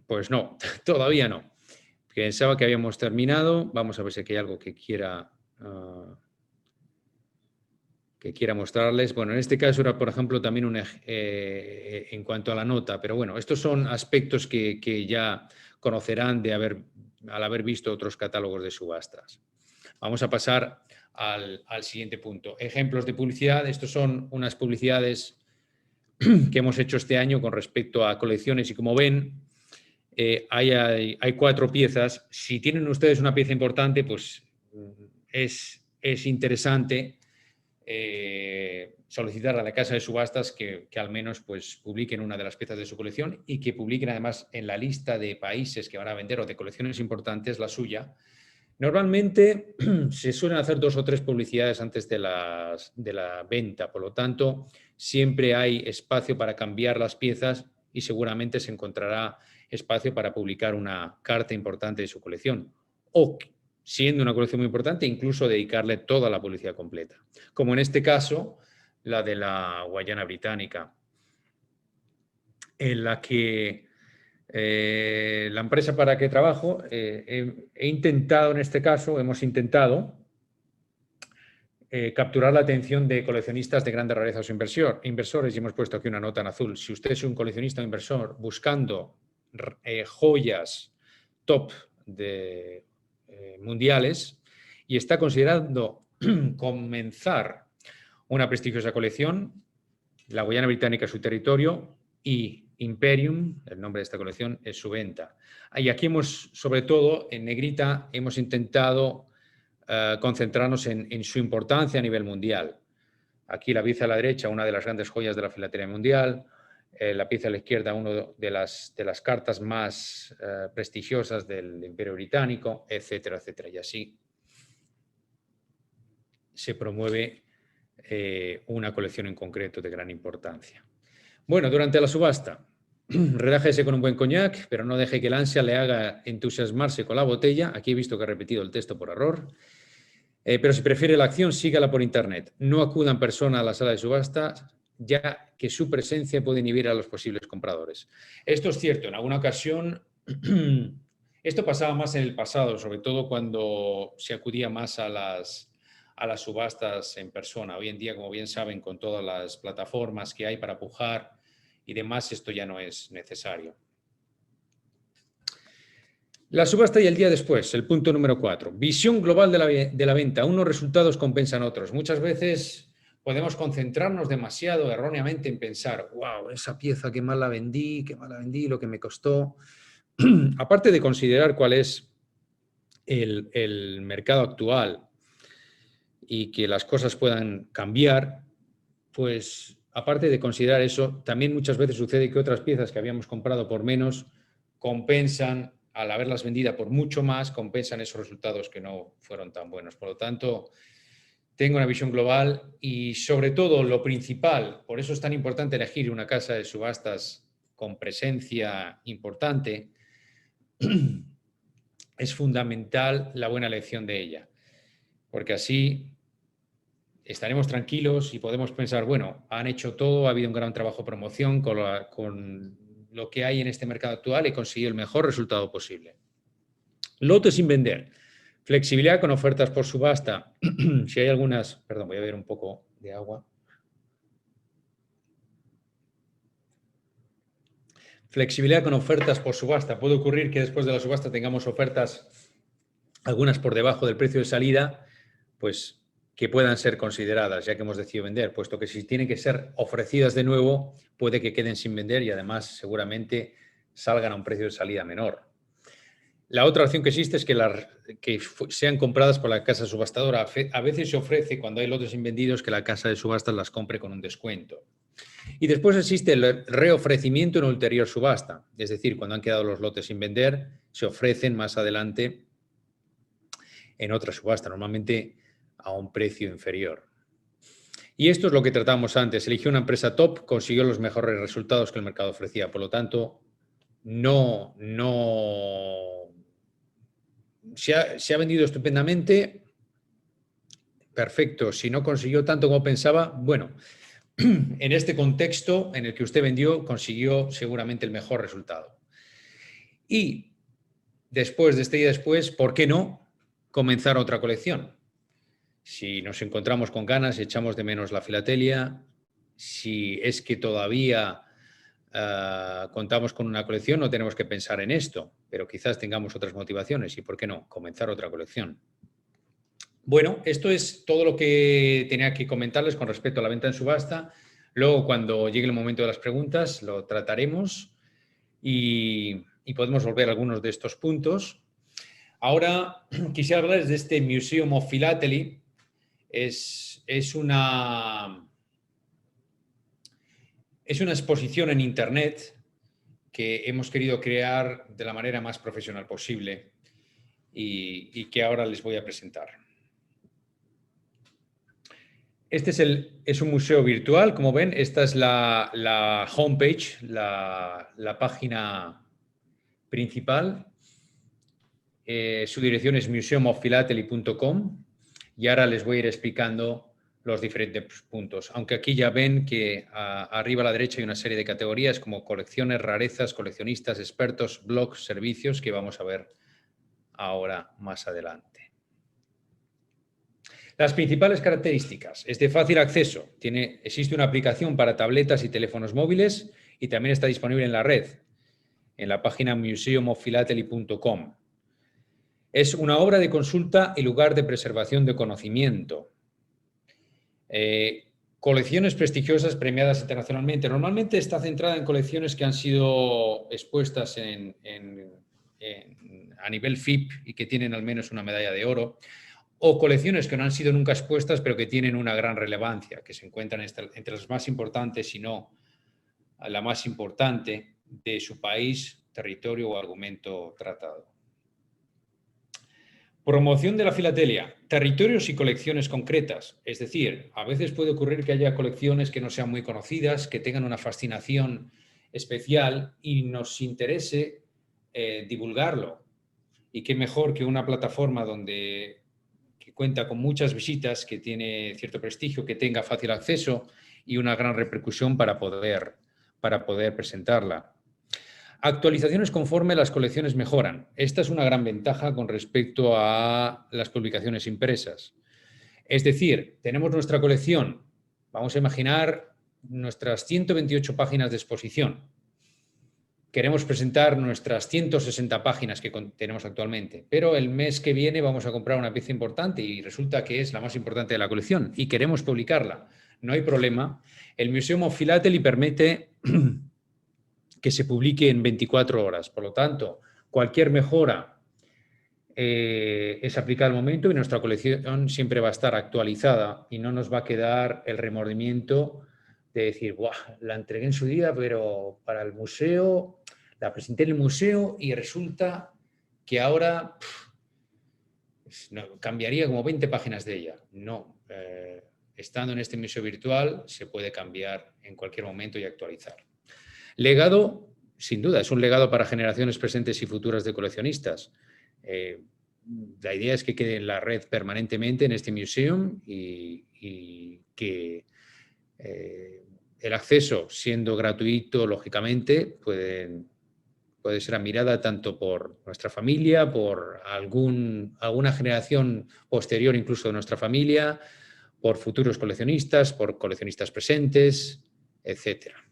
pues no, todavía no. Pensaba que habíamos terminado. Vamos a ver si hay algo que quiera mostrarles. Bueno, en este caso era, por ejemplo, también en cuanto a la nota, pero bueno, estos son aspectos que ya conocerán al haber visto otros catálogos de subastas. Vamos a pasar al siguiente punto. Ejemplos de publicidad. Estos son unas publicidades que hemos hecho este año con respecto a colecciones y como ven, hay 4 piezas. Si tienen ustedes una pieza importante, pues es interesante solicitar a la casa de subastas que al menos pues, publiquen una de las piezas de su colección y que publiquen además en la lista de países que van a vender o de colecciones importantes la suya, Normalmente se suelen hacer 2 o 3 publicidades antes de la venta, por lo tanto, siempre hay espacio para cambiar las piezas y seguramente se encontrará espacio para publicar una carta importante de su colección. O, siendo una colección muy importante, incluso dedicarle toda la publicidad completa. Como en este caso, la de la Guayana Británica, en la que la empresa para que trabajo, he intentado en este caso, hemos intentado capturar la atención de coleccionistas de grandes rarezas o inversores, y hemos puesto aquí una nota en azul. Si usted es un coleccionista o inversor buscando joyas top de, mundiales y está considerando comenzar una prestigiosa colección, la Guayana Británica es su territorio y Imperium, el nombre de esta colección, es su venta. Y aquí hemos, sobre todo, en negrita, hemos intentado concentrarnos en su importancia a nivel mundial. Aquí la pieza a la derecha, una de las grandes joyas de la filatelia mundial, la pieza a la izquierda, una de las cartas más prestigiosas del Imperio Británico, etcétera, etcétera. Y así se promueve una colección en concreto de gran importancia. Bueno, durante la subasta, relájese con un buen coñac, pero no deje que el ansia le haga entusiasmarse con la botella. Aquí he visto que he repetido el texto por error. Pero si prefiere la acción, sígala por internet. No acuda en persona a la sala de subastas, ya que su presencia puede inhibir a los posibles compradores. Esto es cierto, en alguna ocasión, esto pasaba más en el pasado, sobre todo cuando se acudía más a las subastas en persona. Hoy en día, como bien saben, con todas las plataformas que hay para pujar y demás, esto ya no es necesario. La subasta y el día después, el punto número 4. Visión global de la venta. Unos resultados compensan otros. Muchas veces podemos concentrarnos demasiado erróneamente en pensar, wow, esa pieza qué mal la vendí, lo que me costó. Aparte de considerar cuál es el mercado actual y que las cosas puedan cambiar, pues aparte de considerar eso, también muchas veces sucede que otras piezas que habíamos comprado por menos compensan, al haberlas vendido por mucho más, compensan esos resultados que no fueron tan buenos. Por lo tanto, tengo una visión global y sobre todo lo principal, por eso es tan importante elegir una casa de subastas con presencia importante, es fundamental la buena elección de ella, porque así estaremos tranquilos y podemos pensar, bueno, han hecho todo, ha habido un gran trabajo de promoción con lo que hay en este mercado actual y conseguido el mejor resultado posible. Lote sin vender. Flexibilidad con ofertas por subasta. Si hay algunas, perdón, voy a beber un poco de agua. Flexibilidad con ofertas por subasta. Puede ocurrir que después de la subasta tengamos ofertas, algunas por debajo del precio de salida, pues que puedan ser consideradas, ya que hemos decidido vender, puesto que si tienen que ser ofrecidas de nuevo, puede que queden sin vender y además seguramente salgan a un precio de salida menor. La otra opción que existe es que sean compradas por la casa subastadora. A veces se ofrece, cuando hay lotes invendidos, que la casa de subastas las compre con un descuento. Y después existe el reofrecimiento en ulterior subasta, es decir, cuando han quedado los lotes sin vender, se ofrecen más adelante en otra subasta, normalmente a un precio inferior. Y esto es lo que tratábamos antes. Eligió una empresa top, consiguió los mejores resultados que el mercado ofrecía. Por lo tanto, se ha vendido estupendamente. Perfecto. Si no consiguió tanto como pensaba, bueno, en este contexto en el que usted vendió, consiguió seguramente el mejor resultado. Y después de este día después, ¿por qué no comenzar otra colección? Si nos encontramos con ganas, echamos de menos la filatelia, si es que todavía contamos con una colección, no tenemos que pensar en esto, pero quizás tengamos otras motivaciones y, ¿por qué no?, comenzar otra colección. Bueno, esto es todo lo que tenía que comentarles con respecto a la venta en subasta. Luego, cuando llegue el momento de las preguntas, lo trataremos y podemos volver a algunos de estos puntos. Ahora, quisiera hablarles de este Museum of Philately. Es una exposición en Internet que hemos querido crear de la manera más profesional posible. y que ahora les voy a presentar. Este es un museo virtual, como ven, esta es la homepage, la página principal. Su dirección es museumoffphilately.com y ahora les voy a ir explicando los diferentes puntos. Aunque aquí ya ven que arriba a la derecha hay una serie de categorías como colecciones, rarezas, coleccionistas, expertos, blogs, servicios, que vamos a ver ahora más adelante. Las principales características. Es de fácil acceso. Existe una aplicación para tabletas y teléfonos móviles y también está disponible en la red, en la página museumoffphilately.com. Es una obra de consulta y lugar de preservación de conocimiento. Colecciones prestigiosas premiadas internacionalmente. Normalmente está centrada en colecciones que han sido expuestas a nivel FIP y que tienen al menos una medalla de oro, o colecciones que no han sido nunca expuestas pero que tienen una gran relevancia, que se encuentran entre las más importantes, si no la más importante de su país, territorio o argumento tratado. Promoción de la filatelia, territorios y colecciones concretas. Es decir, a veces puede ocurrir que haya colecciones que no sean muy conocidas, que tengan una fascinación especial y nos interese divulgarlo. Y qué mejor que una plataforma que cuenta con muchas visitas, que tiene cierto prestigio, que tenga fácil acceso y una gran repercusión para poder presentarla. Actualizaciones conforme las colecciones mejoran. Esta es una gran ventaja con respecto a las publicaciones impresas. Es decir, tenemos nuestra colección, vamos a imaginar nuestras 128 páginas de exposición. Queremos presentar nuestras 160 páginas que tenemos actualmente, pero el mes que viene vamos a comprar una pieza importante y resulta que es la más importante de la colección y queremos publicarla. No hay problema. El Museumoffphilately permite que se publique en 24 horas. Por lo tanto, cualquier mejora es aplicada al momento y nuestra colección siempre va a estar actualizada y no nos va a quedar el remordimiento de decir, ¡buah! La entregué en su día, pero para el museo, la presenté en el museo y resulta que ahora cambiaría como 20 páginas de ella. No, estando en este museo virtual se puede cambiar en cualquier momento y actualizar. Legado, sin duda, es un legado para generaciones presentes y futuras de coleccionistas. La idea es que quede en la red permanentemente en este museum y que el acceso, siendo gratuito, lógicamente, puede ser admirada tanto por nuestra familia, por alguna generación posterior incluso de nuestra familia, por futuros coleccionistas, por coleccionistas presentes, etcétera.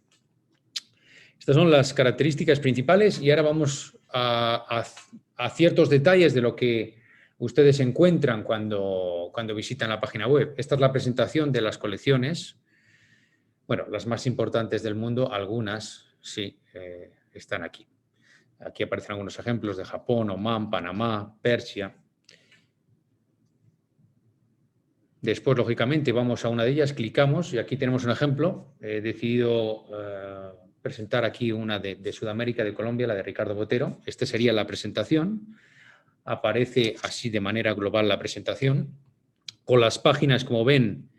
Estas son las características principales y ahora vamos a ciertos detalles de lo que ustedes encuentran cuando visitan la página web. Esta es la presentación de las colecciones. Bueno, las más importantes del mundo, algunas sí están aquí. Aquí aparecen algunos ejemplos de Japón, Omán, Panamá, Persia. Después, lógicamente, vamos a una de ellas, clicamos y aquí tenemos un ejemplo. He decidido presentar aquí una de Sudamérica, de Colombia, la de Ricardo Botero. Esta sería la presentación. Aparece así de manera global la presentación. Con las páginas, como ven,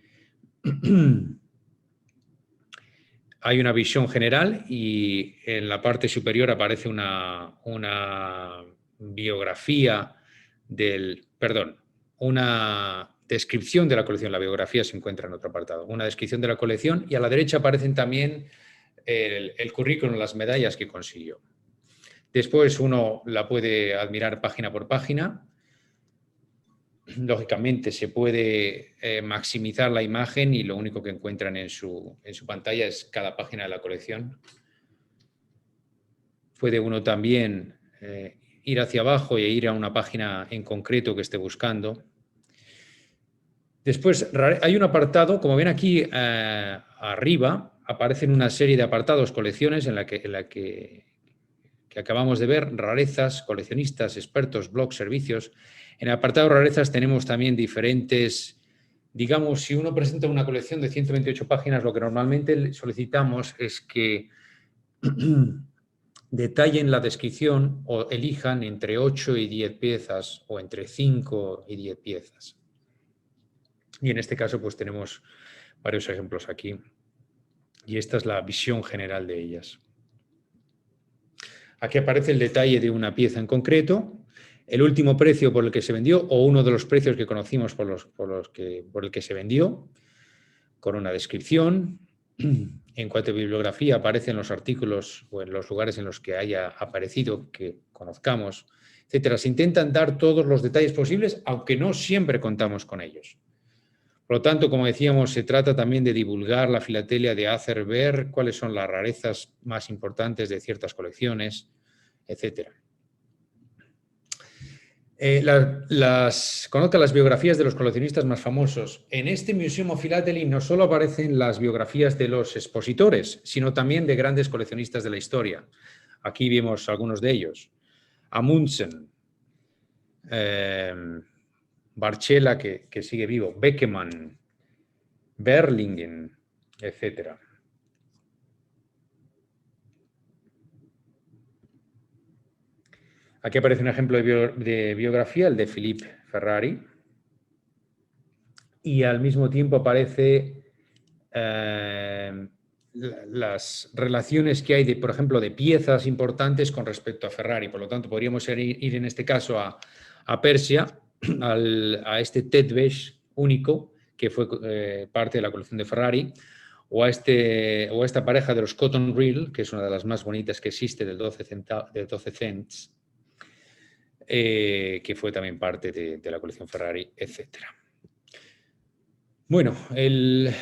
hay una visión general y en la parte superior aparece una biografía una descripción de la colección. La biografía se encuentra en otro apartado. Una descripción de la colección y a la derecha aparecen también el currículum, las medallas que consiguió. Después uno la puede admirar página por página. Lógicamente se puede maximizar la imagen y lo único que encuentran en su pantalla es cada página de la colección. Puede uno también ir hacia abajo e ir a una página en concreto que esté buscando. Después hay un apartado, como ven aquí arriba, aparecen una serie de apartados, colecciones en la que acabamos de ver, rarezas, coleccionistas, expertos, blogs, servicios. En el apartado rarezas tenemos también diferentes, digamos, si uno presenta una colección de 128 páginas, lo que normalmente solicitamos es que detallen la descripción o elijan entre 8 y 10 piezas o entre 5 y 10 piezas. Y en este caso pues tenemos varios ejemplos aquí. Y esta es la visión general de ellas. Aquí aparece el detalle de una pieza en concreto, el último precio por el que se vendió o uno de los precios que conocimos por el que se vendió, con una descripción. En cuanto a bibliografía, aparecen los artículos o en los lugares en los que haya aparecido, que conozcamos, etcétera. Se intentan dar todos los detalles posibles, aunque no siempre contamos con ellos. Por lo tanto, como decíamos, se trata también de divulgar la filatelia, de hacer ver cuáles son las rarezas más importantes de ciertas colecciones, etcétera. Conozca las biografías de los coleccionistas más famosos. En este Museum of Philately no solo aparecen las biografías de los expositores, sino también de grandes coleccionistas de la historia. Aquí vemos algunos de ellos. Amundsen, Barcella, que sigue vivo, Beckmann, Berlingen, etcétera. Aquí aparece un ejemplo de biografía, el de Philippe Ferrari, y al mismo tiempo aparece las relaciones que hay, por ejemplo, de piezas importantes con respecto a Ferrari. Por lo tanto, podríamos ir en este caso a Persia, a este Tetvesh único, que fue parte de la colección de Ferrari, o a esta pareja de los Cotton Reel, que es una de las más bonitas que existe, de 12 cents, que fue también parte de la colección Ferrari, etc. Bueno, el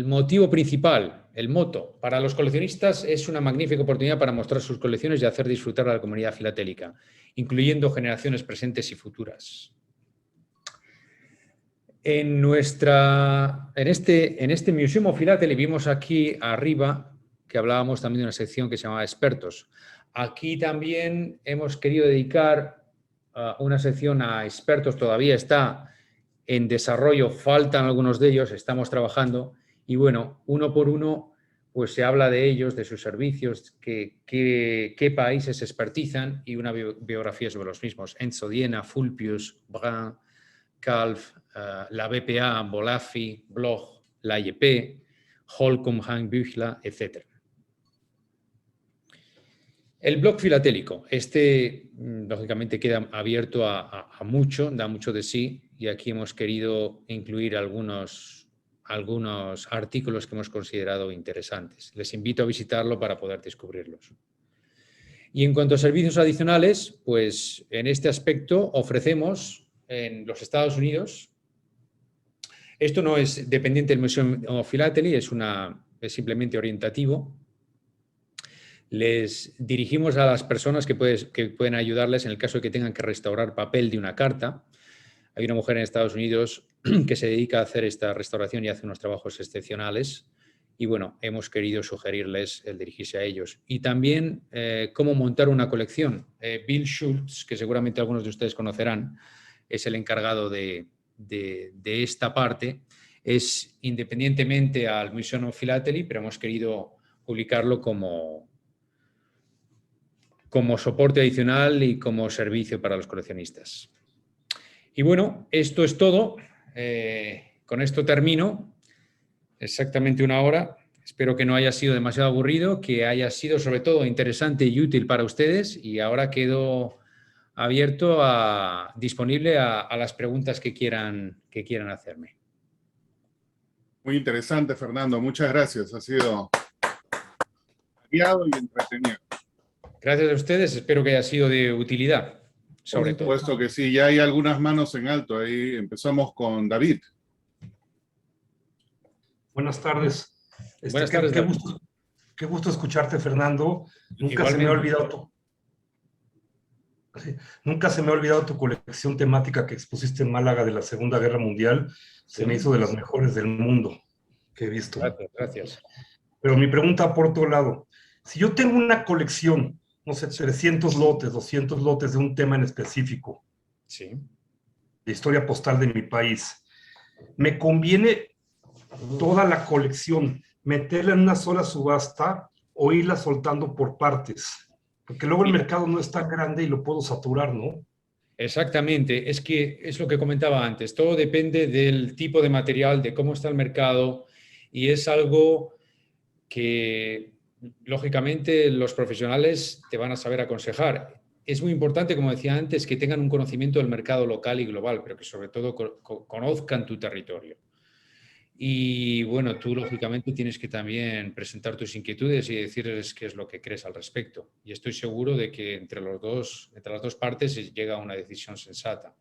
motivo principal, el moto, para los coleccionistas es una magnífica oportunidad para mostrar sus colecciones y hacer disfrutar a la comunidad filatélica, incluyendo generaciones presentes y futuras. En este Museum of Philately vimos aquí arriba que hablábamos también de una sección que se llamaba Expertos. Aquí también hemos querido dedicar una sección a expertos, todavía está en desarrollo, faltan algunos de ellos, estamos trabajando y bueno, uno por uno pues se habla de ellos, de sus servicios, qué países expertizan y una biografía sobre los mismos. Enzo Diena, Fulpius, Brun, Calf, la BPA, Bolafi, Bloch, la IEP, Holcomb, Hank Büchler, etc. El blog filatélico, lógicamente queda abierto a mucho, da mucho de sí y aquí hemos querido incluir algunos artículos que hemos considerado interesantes. Les invito a visitarlo para poder descubrirlos. Y en cuanto a servicios adicionales, pues en este aspecto ofrecemos en los Estados Unidos, esto no es dependiente del Museum of Philately, es simplemente orientativo. Les dirigimos a las personas que pueden ayudarles en el caso de que tengan que restaurar papel de una carta. Hay una mujer en Estados Unidos que se dedica a hacer esta restauración y hace unos trabajos excepcionales. Y bueno, hemos querido sugerirles el dirigirse a ellos. Y también cómo montar una colección. Bill Schultz, que seguramente algunos de ustedes conocerán, es el encargado de esta parte. Es independientemente al Museum of Philately, pero hemos querido publicarlo como soporte adicional y como servicio para los coleccionistas. Y bueno, esto es todo. Con esto termino. Exactamente una hora. Espero que no haya sido demasiado aburrido, que haya sido sobre todo interesante y útil para ustedes. Y ahora quedo abierto, disponible a las preguntas que quieran hacerme. Muy interesante, Fernando. Muchas gracias. Ha sido variado y entretenido. Gracias a ustedes. Espero que haya sido de utilidad. Por supuesto que sí. Ya hay algunas manos en alto. Ahí empezamos con David. Buenas tardes. Buenas tardes. Qué gusto escucharte, Fernando. Nunca se me ha olvidado tu colección temática que expusiste en Málaga de la Segunda Guerra Mundial. Se me hizo de las mejores del mundo que he visto. Gracias. Pero mi pregunta por otro lado. Si yo tengo una colección, no sé, 300 lotes, 200 lotes de un tema en específico, sí, de historia postal de mi país, ¿me conviene toda la colección meterla en una sola subasta o irla soltando por partes? Porque luego el Mira, mercado no es tan grande y lo puedo saturar, ¿no? exactamente, es que es lo que comentaba antes, todo depende del tipo de material, de cómo está el mercado y es algo que lógicamente los profesionales te van a saber aconsejar. Es muy importante, como decía antes, que tengan un conocimiento del mercado local y global, pero que sobre todo conozcan tu territorio. Y bueno, tú lógicamente tienes que también presentar tus inquietudes y decirles qué es lo que crees al respecto. Y estoy seguro de que entre las dos partes se llega a una decisión sensata.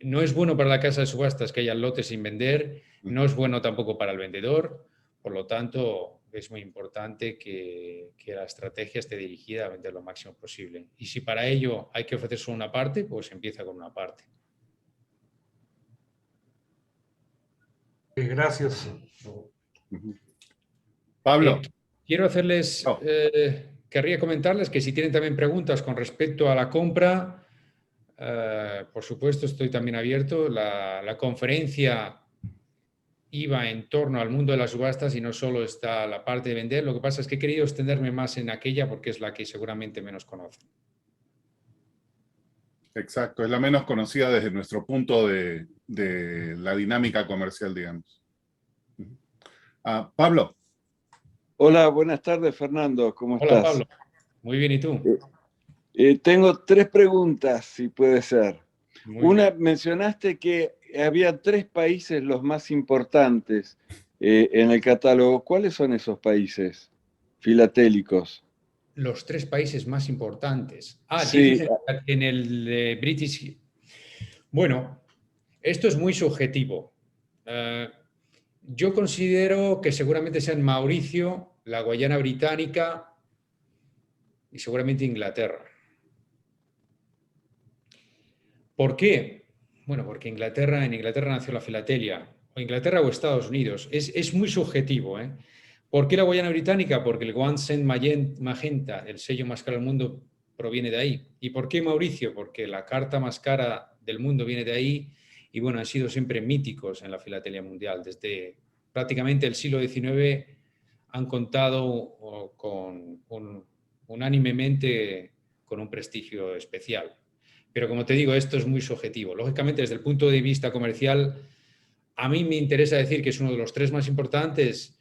No es bueno para la casa de subastas que haya lotes sin vender, no es bueno tampoco para el vendedor, por lo tanto es muy importante que la estrategia esté dirigida a vender lo máximo posible. Y si para ello hay que ofrecer solo una parte, pues empieza con una parte. Gracias. Ujú. Eh, Pablo. quiero hacerles, Oh, querría comentarles que si tienen también preguntas con respecto a la compra, por supuesto estoy también abierto. La conferencia iba en torno al mundo de las subastas y no solo está la parte de vender. Lo que pasa es que he querido extenderme más en aquella porque es la que seguramente menos conocen. exacto, es la menos conocida desde nuestro punto de la dinámica comercial, digamos. Pablo. Hola, buenas tardes, Fernando. ¿Cómo Hola Pablo, estás? muy bien, ¿y tú? Tengo tres preguntas, si puede ser. Muy Una, bien. mencionaste que había tres países los más importantes en el catálogo. ¿Cuáles son esos países filatélicos? Los tres países más importantes. Sí, Dices en el British. Bueno, esto es muy subjetivo. Yo considero que seguramente sean Mauricio, la Guayana Británica y seguramente Inglaterra. ¿Por qué? Bueno, porque en Inglaterra nació la filatelia, o Inglaterra o Estados Unidos. Es muy subjetivo, ¿eh? ¿Por qué la Guayana Británica? Porque el One Cent Magenta, el sello más caro del mundo, proviene de ahí. ¿Y por qué Mauricio? Porque la carta más cara del mundo viene de ahí y bueno, han sido siempre míticos en la filatelia mundial. Desde prácticamente el siglo XIX han contado unánimemente con un prestigio especial. Pero como te digo, esto es muy subjetivo. Lógicamente, desde el punto de vista comercial, a mí me interesa decir que es uno de los tres más importantes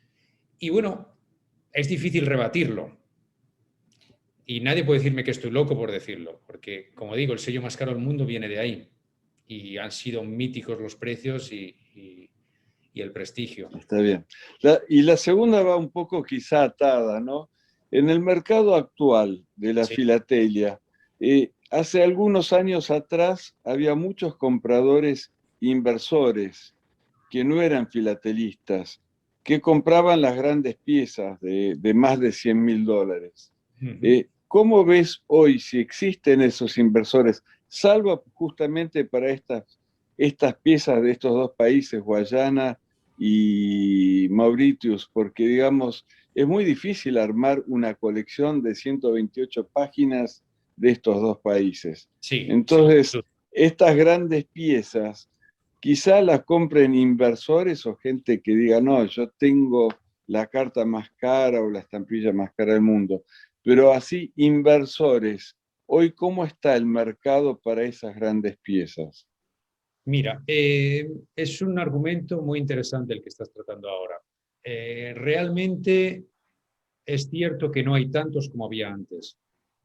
y bueno, es difícil rebatirlo. Y nadie puede decirme que estoy loco por decirlo, porque como digo, el sello más caro del mundo viene de ahí y han sido míticos los precios y el prestigio. está bien. Y la segunda va un poco quizá atada, ¿no? En el mercado actual de la Sí, filatelia, hace algunos años atrás había muchos compradores inversores que no eran filatelistas, que compraban las grandes piezas de más de $100.000. ¿Cómo ves hoy si existen esos inversores, salvo justamente para estas piezas de estos dos países, Guayana y Mauritius? Porque, digamos, es muy difícil armar una colección de 128 páginas de estos dos países. sí, sí. Entonces, estas grandes piezas quizá las compren inversores o gente que diga, no, yo tengo la carta más cara o la estampilla más cara del mundo. Pero así, inversores, hoy, ¿cómo está el mercado para esas grandes piezas? Mira, es un argumento muy interesante el que estás tratando ahora. Realmente es cierto que no hay tantos como había antes,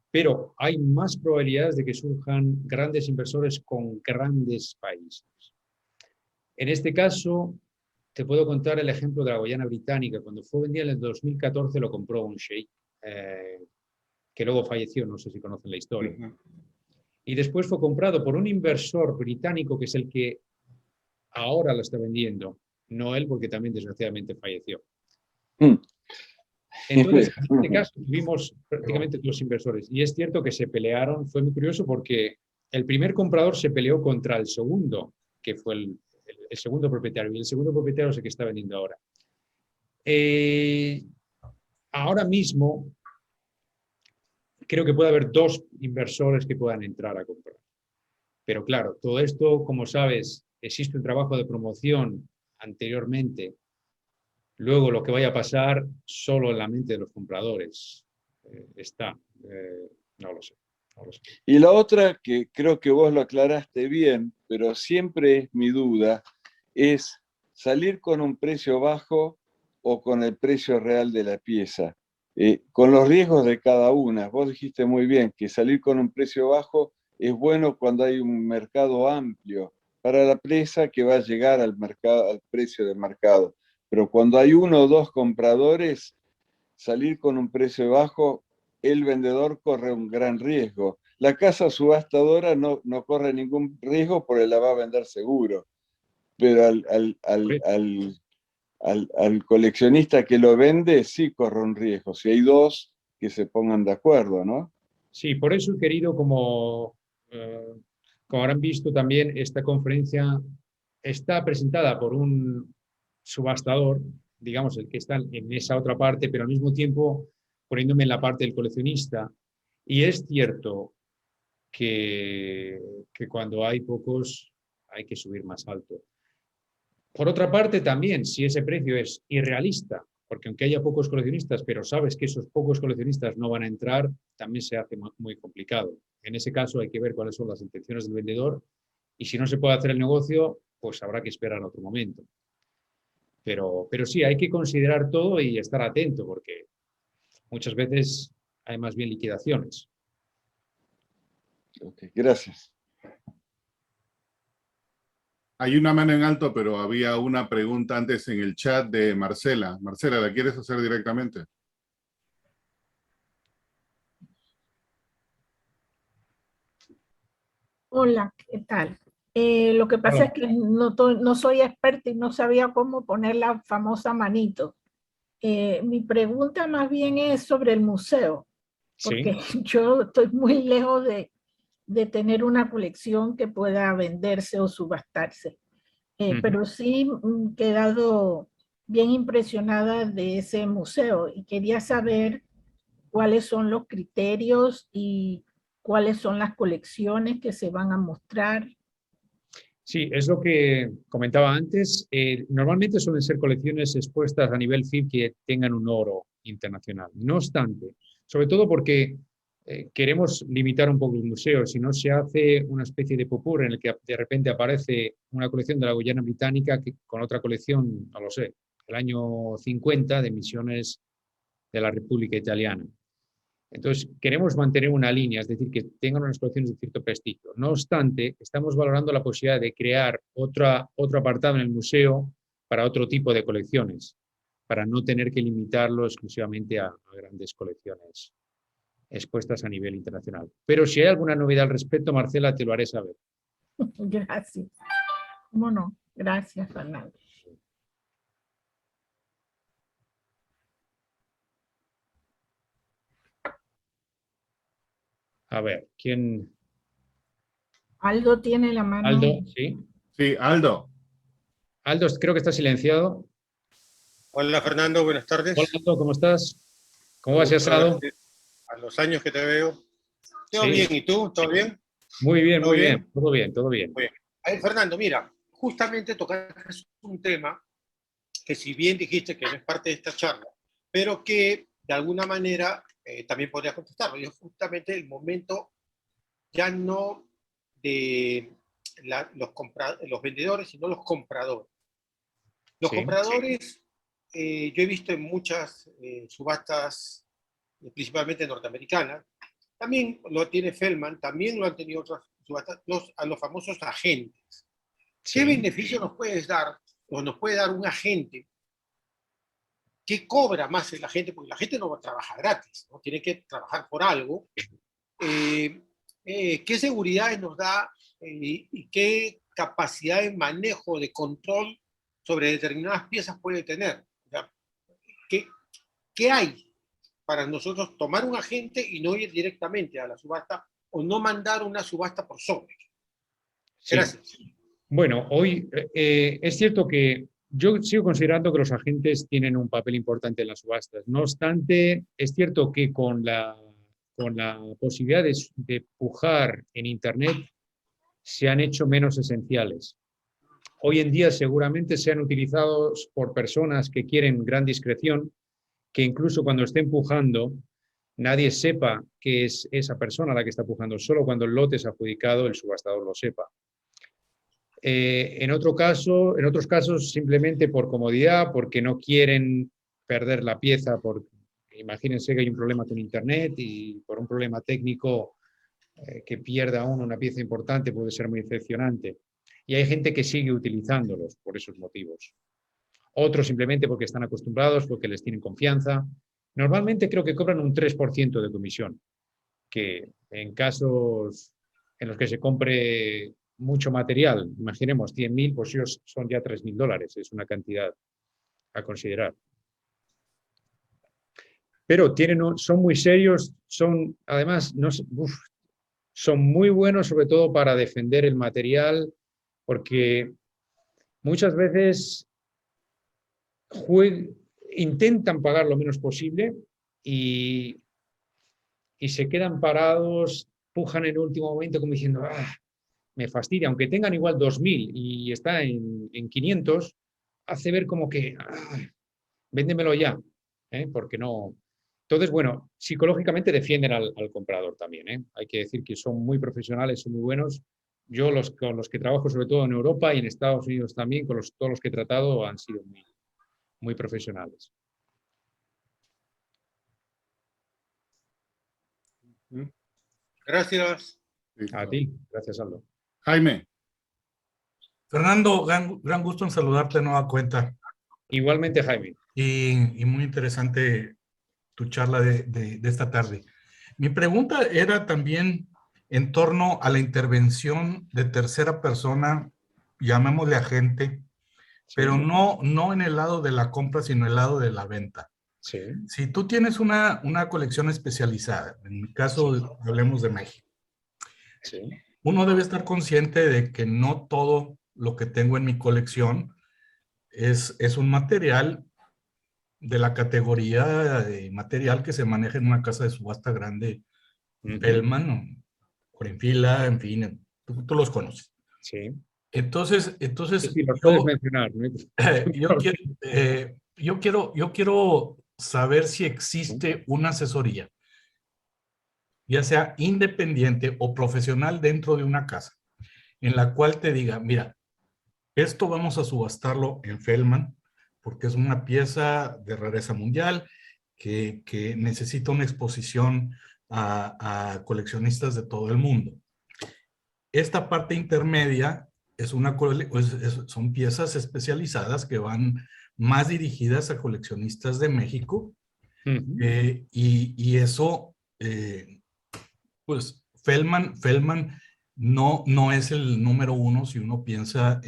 pero hay más probabilidades de que surjan grandes inversores con grandes países. En este caso, te puedo contar el ejemplo de la Guayana Británica. Cuando fue vendida en el 2014 lo compró un sheik, que luego falleció, no sé si conocen la historia. Y después fue comprado por un inversor británico que es el que ahora lo está vendiendo. No él, porque también desgraciadamente falleció. Entonces, en este caso tuvimos prácticamente dos inversores. Y es cierto que se pelearon, fue muy curioso porque el primer comprador se peleó contra el segundo, que fue el segundo propietario. Y el segundo propietario es el que está vendiendo ahora. Ahora mismo creo que puede haber dos inversores que puedan entrar a comprar. Pero claro, todo esto, como sabes, existe un trabajo de promoción anteriormente Luego, lo que vaya a pasar solo en la mente de los compradores no lo sé. No lo sé. Y la otra, que creo que vos lo aclaraste bien, pero siempre es mi duda, es salir con un precio bajo o con el precio real de la pieza. Con los riesgos de cada una. Vos dijiste muy bien que salir con un precio bajo es bueno cuando hay un mercado amplio para la pieza que va a llegar al mercado, al precio del mercado. Pero cuando hay uno o dos compradores, salir con un precio bajo, el vendedor corre un gran riesgo. La casa subastadora no corre ningún riesgo porque la va a vender seguro, pero al coleccionista que lo vende sí corre un riesgo, si hay dos que se pongan de acuerdo, ¿no? Sí, por eso he querido, como habrán visto también, esta conferencia está presentada por un subastador, digamos, el que está en esa otra parte, pero al mismo tiempo poniéndome en la parte del coleccionista. Y es cierto que cuando hay pocos hay que subir más alto. Por otra parte, también, si ese precio es irrealista, porque aunque haya pocos coleccionistas, pero sabes que esos pocos coleccionistas no van a entrar, también se hace muy complicado. En ese caso hay que ver cuáles son las intenciones del vendedor y si no se puede hacer el negocio, pues habrá que esperar a otro momento. Pero sí, hay que considerar todo y estar atento, porque muchas veces hay más bien liquidaciones. Okay, gracias. Hay una mano en alto, pero había una pregunta antes en el chat de Marcela. Marcela, ¿la quieres hacer directamente? Hola, ¿qué tal? Lo que pasa Hola. es que no soy experta y no sabía cómo poner la famosa manito. Mi pregunta más bien es sobre el museo, porque Sí. yo estoy muy lejos de tener una colección que pueda venderse o subastarse. Pero sí he quedado bien impresionada de ese museo y quería saber cuáles son los criterios y cuáles son las colecciones que se van a mostrar. Sí, es lo que comentaba antes. Normalmente suelen ser colecciones expuestas a nivel FIB que tengan un oro internacional. No obstante, sobre todo porque queremos limitar un poco el museo, si no se hace una especie de popurrí en el que de repente aparece una colección de la Guyana Británica con otra colección, no lo sé, el año 50 de misiones de la República Italiana. Entonces, queremos mantener una línea, es decir, que tengan unas colecciones de cierto prestigio. No obstante, estamos valorando la posibilidad de crear otro apartado en el museo para otro tipo de colecciones, para no tener que limitarlo exclusivamente a grandes colecciones expuestas a nivel internacional. Pero si hay alguna novedad al respecto, Marcela, te lo haré saber. Gracias. ¿Cómo no? Gracias, Fernando. A ver, ¿quién? Aldo tiene la mano. Aldo, sí. Sí, Aldo. Aldo, creo que está silenciado. Hola Fernando, buenas tardes. Hola, Aldo, ¿cómo estás? ¿Cómo vas, Gusto asado? verte. A los años que te veo. ¿Todo Sí. bien? ¿Y tú? ¿Todo bien? Muy bien, ¿Todo muy bien? bien. Todo bien, todo bien. Muy bien. A ver, Fernando, mira, justamente tocaste un tema que si bien dijiste que no es parte de esta charla, pero que de alguna manera también podrías contestarlo. Y es justamente el momento ya no de los vendedores, sino los compradores. Los Sí. compradores, yo he visto en muchas subastas, principalmente norteamericanas, también lo tiene Feldman, también lo han tenido otras subastas, a los famosos agentes. Sí. ¿Qué beneficio nos puedes dar, o nos puede dar un agente? ¿Qué cobra más el agente? Porque la gente no trabaja gratis, ¿no? Tiene que trabajar por algo. ¿Qué seguridades nos da y qué capacidad de manejo, de control sobre determinadas piezas puede tener? O sea, ¿qué hay para nosotros tomar un agente y no ir directamente a la subasta o no mandar una subasta por sobre? Sí. Gracias. Bueno, hoy es cierto que yo sigo considerando que los agentes tienen un papel importante en las subastas. No obstante, es cierto que con la posibilidad de pujar en Internet se han hecho menos esenciales. Hoy en día seguramente sean utilizados por personas que quieren gran discreción, que incluso cuando esté empujando, nadie sepa que es esa persona la que está empujando, solo cuando el lote es adjudicado el subastador lo sepa. En otros casos simplemente por comodidad, porque no quieren perder la pieza, porque imagínense que hay un problema con internet y por un problema técnico que pierda uno una pieza importante puede ser muy decepcionante. Y hay gente que sigue utilizándolos por esos motivos. Otros simplemente porque están acostumbrados, porque les tienen confianza. Normalmente creo que cobran un 3% de comisión, que en casos en los que se compre mucho material, imaginemos 100.000, pues ellos son ya $3.000, es una cantidad a considerar. Pero son muy serios, además, son muy buenos sobre todo para defender el material, porque muchas veces intentan pagar lo menos posible y se quedan parados, pujan en el último momento como diciendo, me fastidia, aunque tengan igual 2.000 y está en 500, hace ver como que, véndemelo ya, porque no. Entonces, bueno, psicológicamente defienden al comprador también. Hay que decir que son muy profesionales, son muy buenos. Yo con los que trabajo sobre todo en Europa y en Estados Unidos también, todos los que he tratado han sido muy, muy profesionales. Gracias. A ti, gracias Aldo. Jaime. Fernando, gran gusto en saludarte de nueva cuenta. Igualmente, Jaime. Y muy interesante tu charla de esta tarde. Mi pregunta era también en torno a la intervención de tercera persona, llamémosle agente, pero no en el lado de la compra, sino en el lado de la venta. Sí. Si tú tienes una colección especializada, en mi caso hablemos de México, Sí. uno debe estar consciente de que no todo lo que tengo en mi colección es un material de la categoría de material que se maneja en una casa de subasta grande, Fellman, Corenfila, en fin, tú los conoces. Sí. Entonces sí, los puedes mencionar, ¿no? yo quiero saber si existe una asesoría, ya sea independiente o profesional dentro de una casa, en la cual te diga, mira, esto vamos a subastarlo en Fellman, porque es una pieza de rareza mundial que necesita una exposición a coleccionistas de todo el mundo. Esta parte intermedia son piezas especializadas que van más dirigidas a coleccionistas de México. Y eso, pues Fellman no es el número uno si uno piensa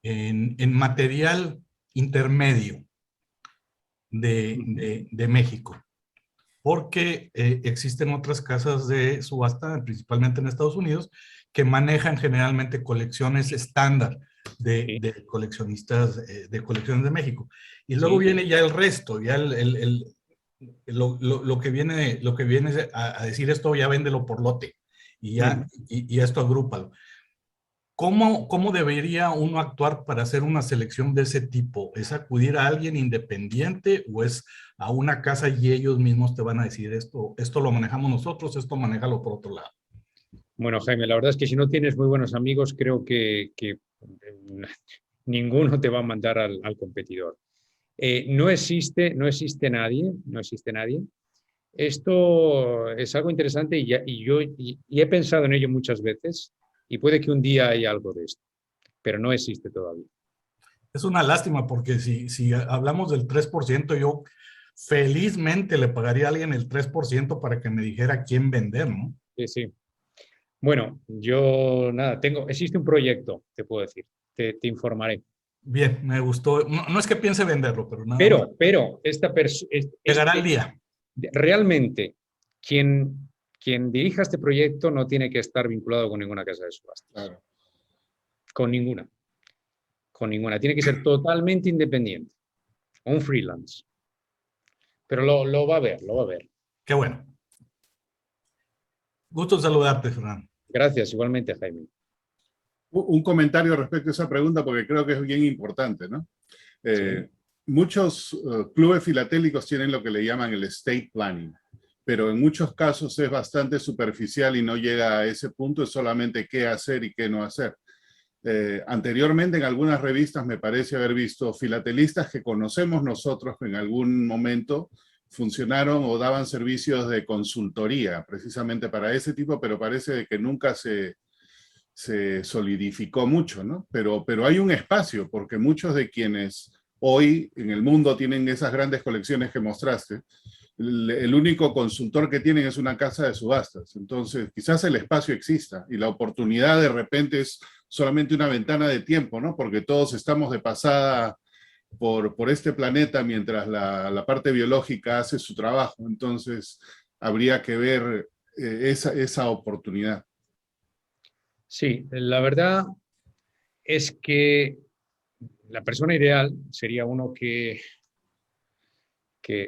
en material intermedio de México, porque existen otras casas de subasta, principalmente en Estados Unidos, que manejan generalmente colecciones estándar de coleccionistas de colecciones de México. Y luego viene ya el resto, ya lo que viene a decir esto ya véndelo por lote y ya y esto agrúpalo. ¿Cómo debería uno actuar para hacer una selección de ese tipo? ¿Es acudir a alguien independiente o es a una casa y ellos mismos te van a decir esto lo manejamos nosotros, esto manéjalo por otro lado? Bueno, Jaime, la verdad es que si no tienes muy buenos amigos, creo que ninguno te va a mandar al competidor. No existe nadie. Esto es algo interesante y he pensado en ello muchas veces y puede que un día haya algo de esto, pero no existe todavía. Es una lástima porque si hablamos del 3%, yo felizmente le pagaría a alguien el 3% para que me dijera quién vender, ¿no? Sí. Bueno, yo nada, existe un proyecto, te puedo decir, te informaré. Bien, me gustó. No es que piense venderlo, pero nada más. Pero esta persona... Llegará el día. Realmente, quien dirija este proyecto no tiene que estar vinculado con ninguna casa de subastas. Claro. Con ninguna. Tiene que ser totalmente independiente. Un freelance. Pero lo va a ver. Qué bueno. Gusto en saludarte, Fernando. Gracias, igualmente, Jaime. Un comentario respecto a esa pregunta, porque creo que es bien importante, ¿no? Sí. Muchos clubes filatélicos tienen lo que le llaman el estate planning, pero en muchos casos es bastante superficial y no llega a ese punto, es solamente qué hacer y qué no hacer. Anteriormente en algunas revistas me parece haber visto filatelistas que conocemos nosotros que en algún momento funcionaron o daban servicios de consultoría precisamente para ese tipo, pero parece que nunca se solidificó mucho, ¿no? Pero hay un espacio, porque muchos de quienes hoy en el mundo tienen esas grandes colecciones que mostraste, el único consultor que tienen es una casa de subastas. Entonces, quizás el espacio exista y la oportunidad de repente es solamente una ventana de tiempo, ¿no? Porque todos estamos de pasada por este planeta mientras la parte biológica hace su trabajo. Entonces, habría que ver esa oportunidad. Sí, la verdad es que la persona ideal sería uno que,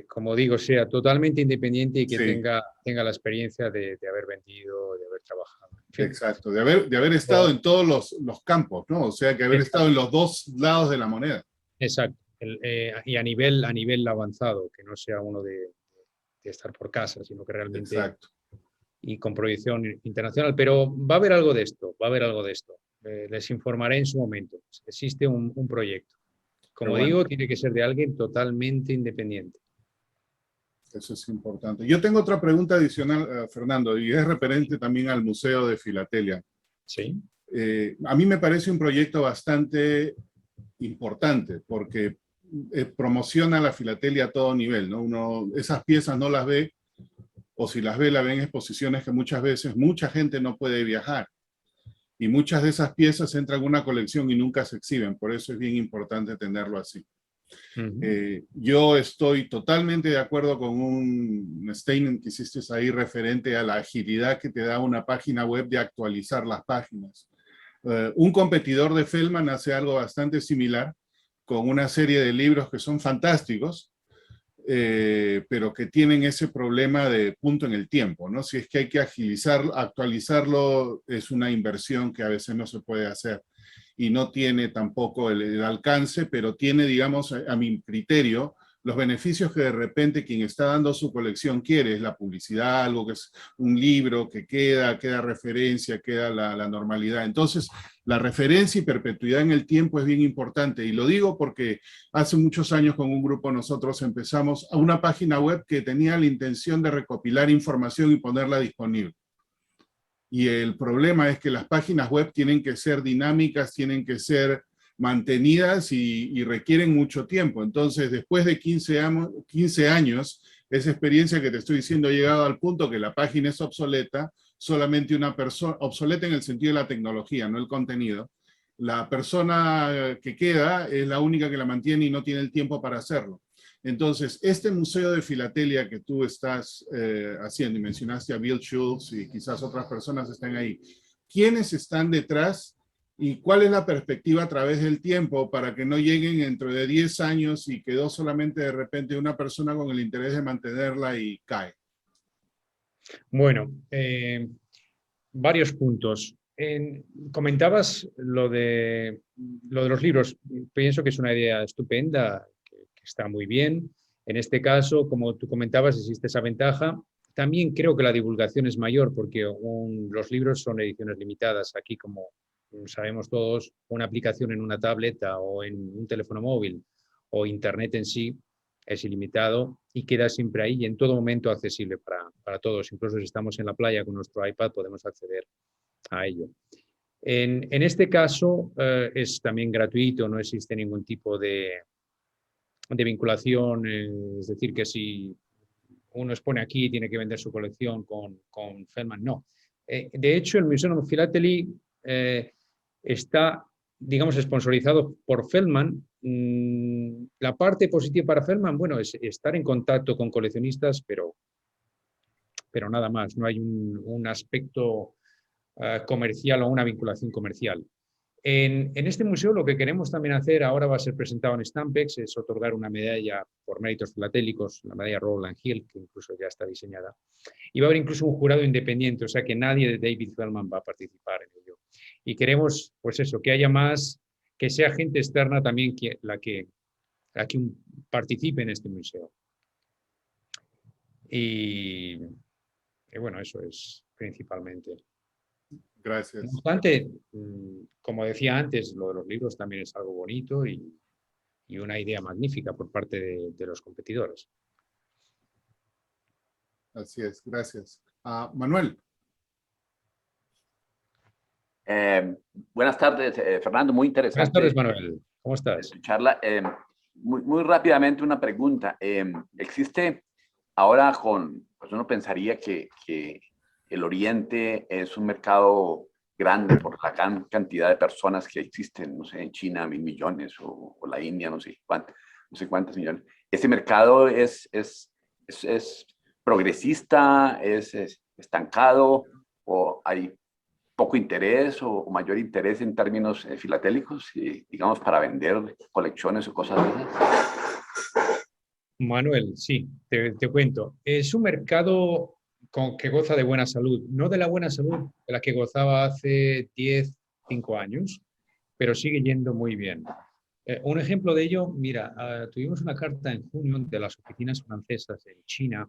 como digo, sea totalmente independiente y que Sí. tenga la experiencia de haber vendido, de haber trabajado. En fin. Exacto, de haber estado en todos los campos, ¿no? O sea, que haber estado en los dos lados de la moneda. Exacto. Y a nivel avanzado, que no sea uno de estar por casa, sino que realmente... Exacto. Y con proyección internacional. Pero va a haber algo de esto, va a haber algo de esto. Les informaré en su momento. Existe un proyecto. Como Bueno. digo, tiene que ser de alguien totalmente independiente. Eso es importante. Yo tengo otra pregunta adicional, Fernando, y es referente también al Museo de Filatelia. Sí. A mí me parece un proyecto bastante importante porque promociona la filatelia a todo nivel, ¿no? Esas piezas no las ve, o si las ve, la ve en exposiciones que muchas veces mucha gente no puede viajar. Y muchas de esas piezas entran en una colección y nunca se exhiben. Por eso es bien importante tenerlo así. Yo estoy totalmente de acuerdo con un statement que hiciste ahí referente a la agilidad que te da una página web de actualizar las páginas. Un competidor de Fellman hace algo bastante similar con una serie de libros que son fantásticos, pero que tienen ese problema de punto en el tiempo, ¿no? Si es que hay que actualizarlo, es una inversión que a veces no se puede hacer y no tiene tampoco el alcance, pero tiene, digamos, a mi criterio, los beneficios que de repente quien está dando su colección quiere, es la publicidad, algo que es un libro que queda referencia, queda la normalidad. Entonces, la referencia y perpetuidad en el tiempo es bien importante, y lo digo porque hace muchos años con un grupo nosotros empezamos a una página web que tenía la intención de recopilar información y ponerla disponible. Y el problema es que las páginas web tienen que ser dinámicas, tienen que ser mantenidas y requieren mucho tiempo. Entonces, después de 15 años, esa experiencia que te estoy diciendo ha llegado al punto que la página es obsoleta, solamente una persona, obsoleta en el sentido de la tecnología, no el contenido. La persona que queda es la única que la mantiene y no tiene el tiempo para hacerlo. Entonces, este museo de filatelia que tú estás haciendo, y mencionaste a Bill Schultz y quizás otras personas están ahí, ¿quiénes están detrás y cuál es la perspectiva a través del tiempo para que no lleguen dentro de 10 años y quedó solamente de repente una persona con el interés de mantenerla y cae? Bueno, varios puntos. Comentabas lo de los libros. Pienso que es una idea estupenda, que está muy bien. En este caso, como tú comentabas, existe esa ventaja. También creo que la divulgación es mayor porque los libros son ediciones limitadas. Aquí, como sabemos todos, una aplicación en una tableta o en un teléfono móvil o internet en sí es ilimitado y queda siempre ahí y en todo momento accesible para todos. Incluso si estamos en la playa con nuestro iPad podemos acceder a ello. En este caso es también gratuito, no existe ningún tipo de vinculación, es decir, que si uno expone aquí tiene que vender su colección con Fellman, no. De hecho, el Museum of Philately está, digamos, sponsorizado por Fellman. La parte positiva para Fellman, bueno, es estar en contacto con coleccionistas, pero nada más. No hay un aspecto comercial o una vinculación comercial. En este museo lo que queremos también hacer, ahora va a ser presentado en Stampex, es otorgar una medalla por méritos filatélicos, la medalla Rowland Hill, que incluso ya está diseñada. Y va a haber incluso un jurado independiente, o sea que nadie de David Fellman va a participar en ello. Y queremos, pues eso, que haya más, que sea gente externa también la que participe en este museo. Y bueno, eso es principalmente. Gracias. No obstante, como decía antes, lo de los libros también es algo bonito y una idea magnífica por parte de los competidores. Así es, gracias. Manuel. Buenas tardes, Fernando, muy interesante. Buenas tardes, Manuel. ¿Cómo estás? Tu charla. Muy rápidamente una pregunta. ¿Existe ahora pues uno pensaría que el Oriente es un mercado grande por la gran cantidad de personas que existen, no sé, en China 1.000 millones o la India no sé cuántos millones. ¿Ese mercado es progresista, es estancado o hay poco interés o mayor interés en términos filatélicos, digamos, para vender colecciones o cosas de esas? Manuel, sí, te cuento. Es un mercado que goza de buena salud, no de la buena salud de la que gozaba hace 5 años, pero sigue yendo muy bien. Un ejemplo de ello, mira, tuvimos una carta en junio de las oficinas francesas en China.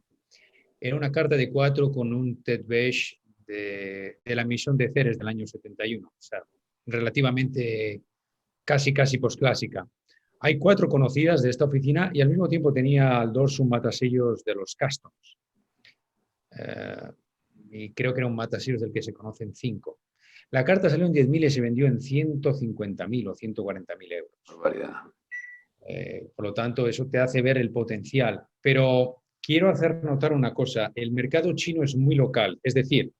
Era una carta de 4 con un Ted Beige de la misión de Ceres del año 71, o sea, relativamente casi posclásica. Hay 4 conocidas de esta oficina y al mismo tiempo tenía 2 un matasellos de los Customs. Y creo que era un matasellos del que se conocen 5. La carta salió en 10.000 y se vendió en 150.000 o 140.000 euros. Por lo tanto, eso te hace ver el potencial. Pero quiero hacer notar una cosa. El mercado chino es muy local. Es decir,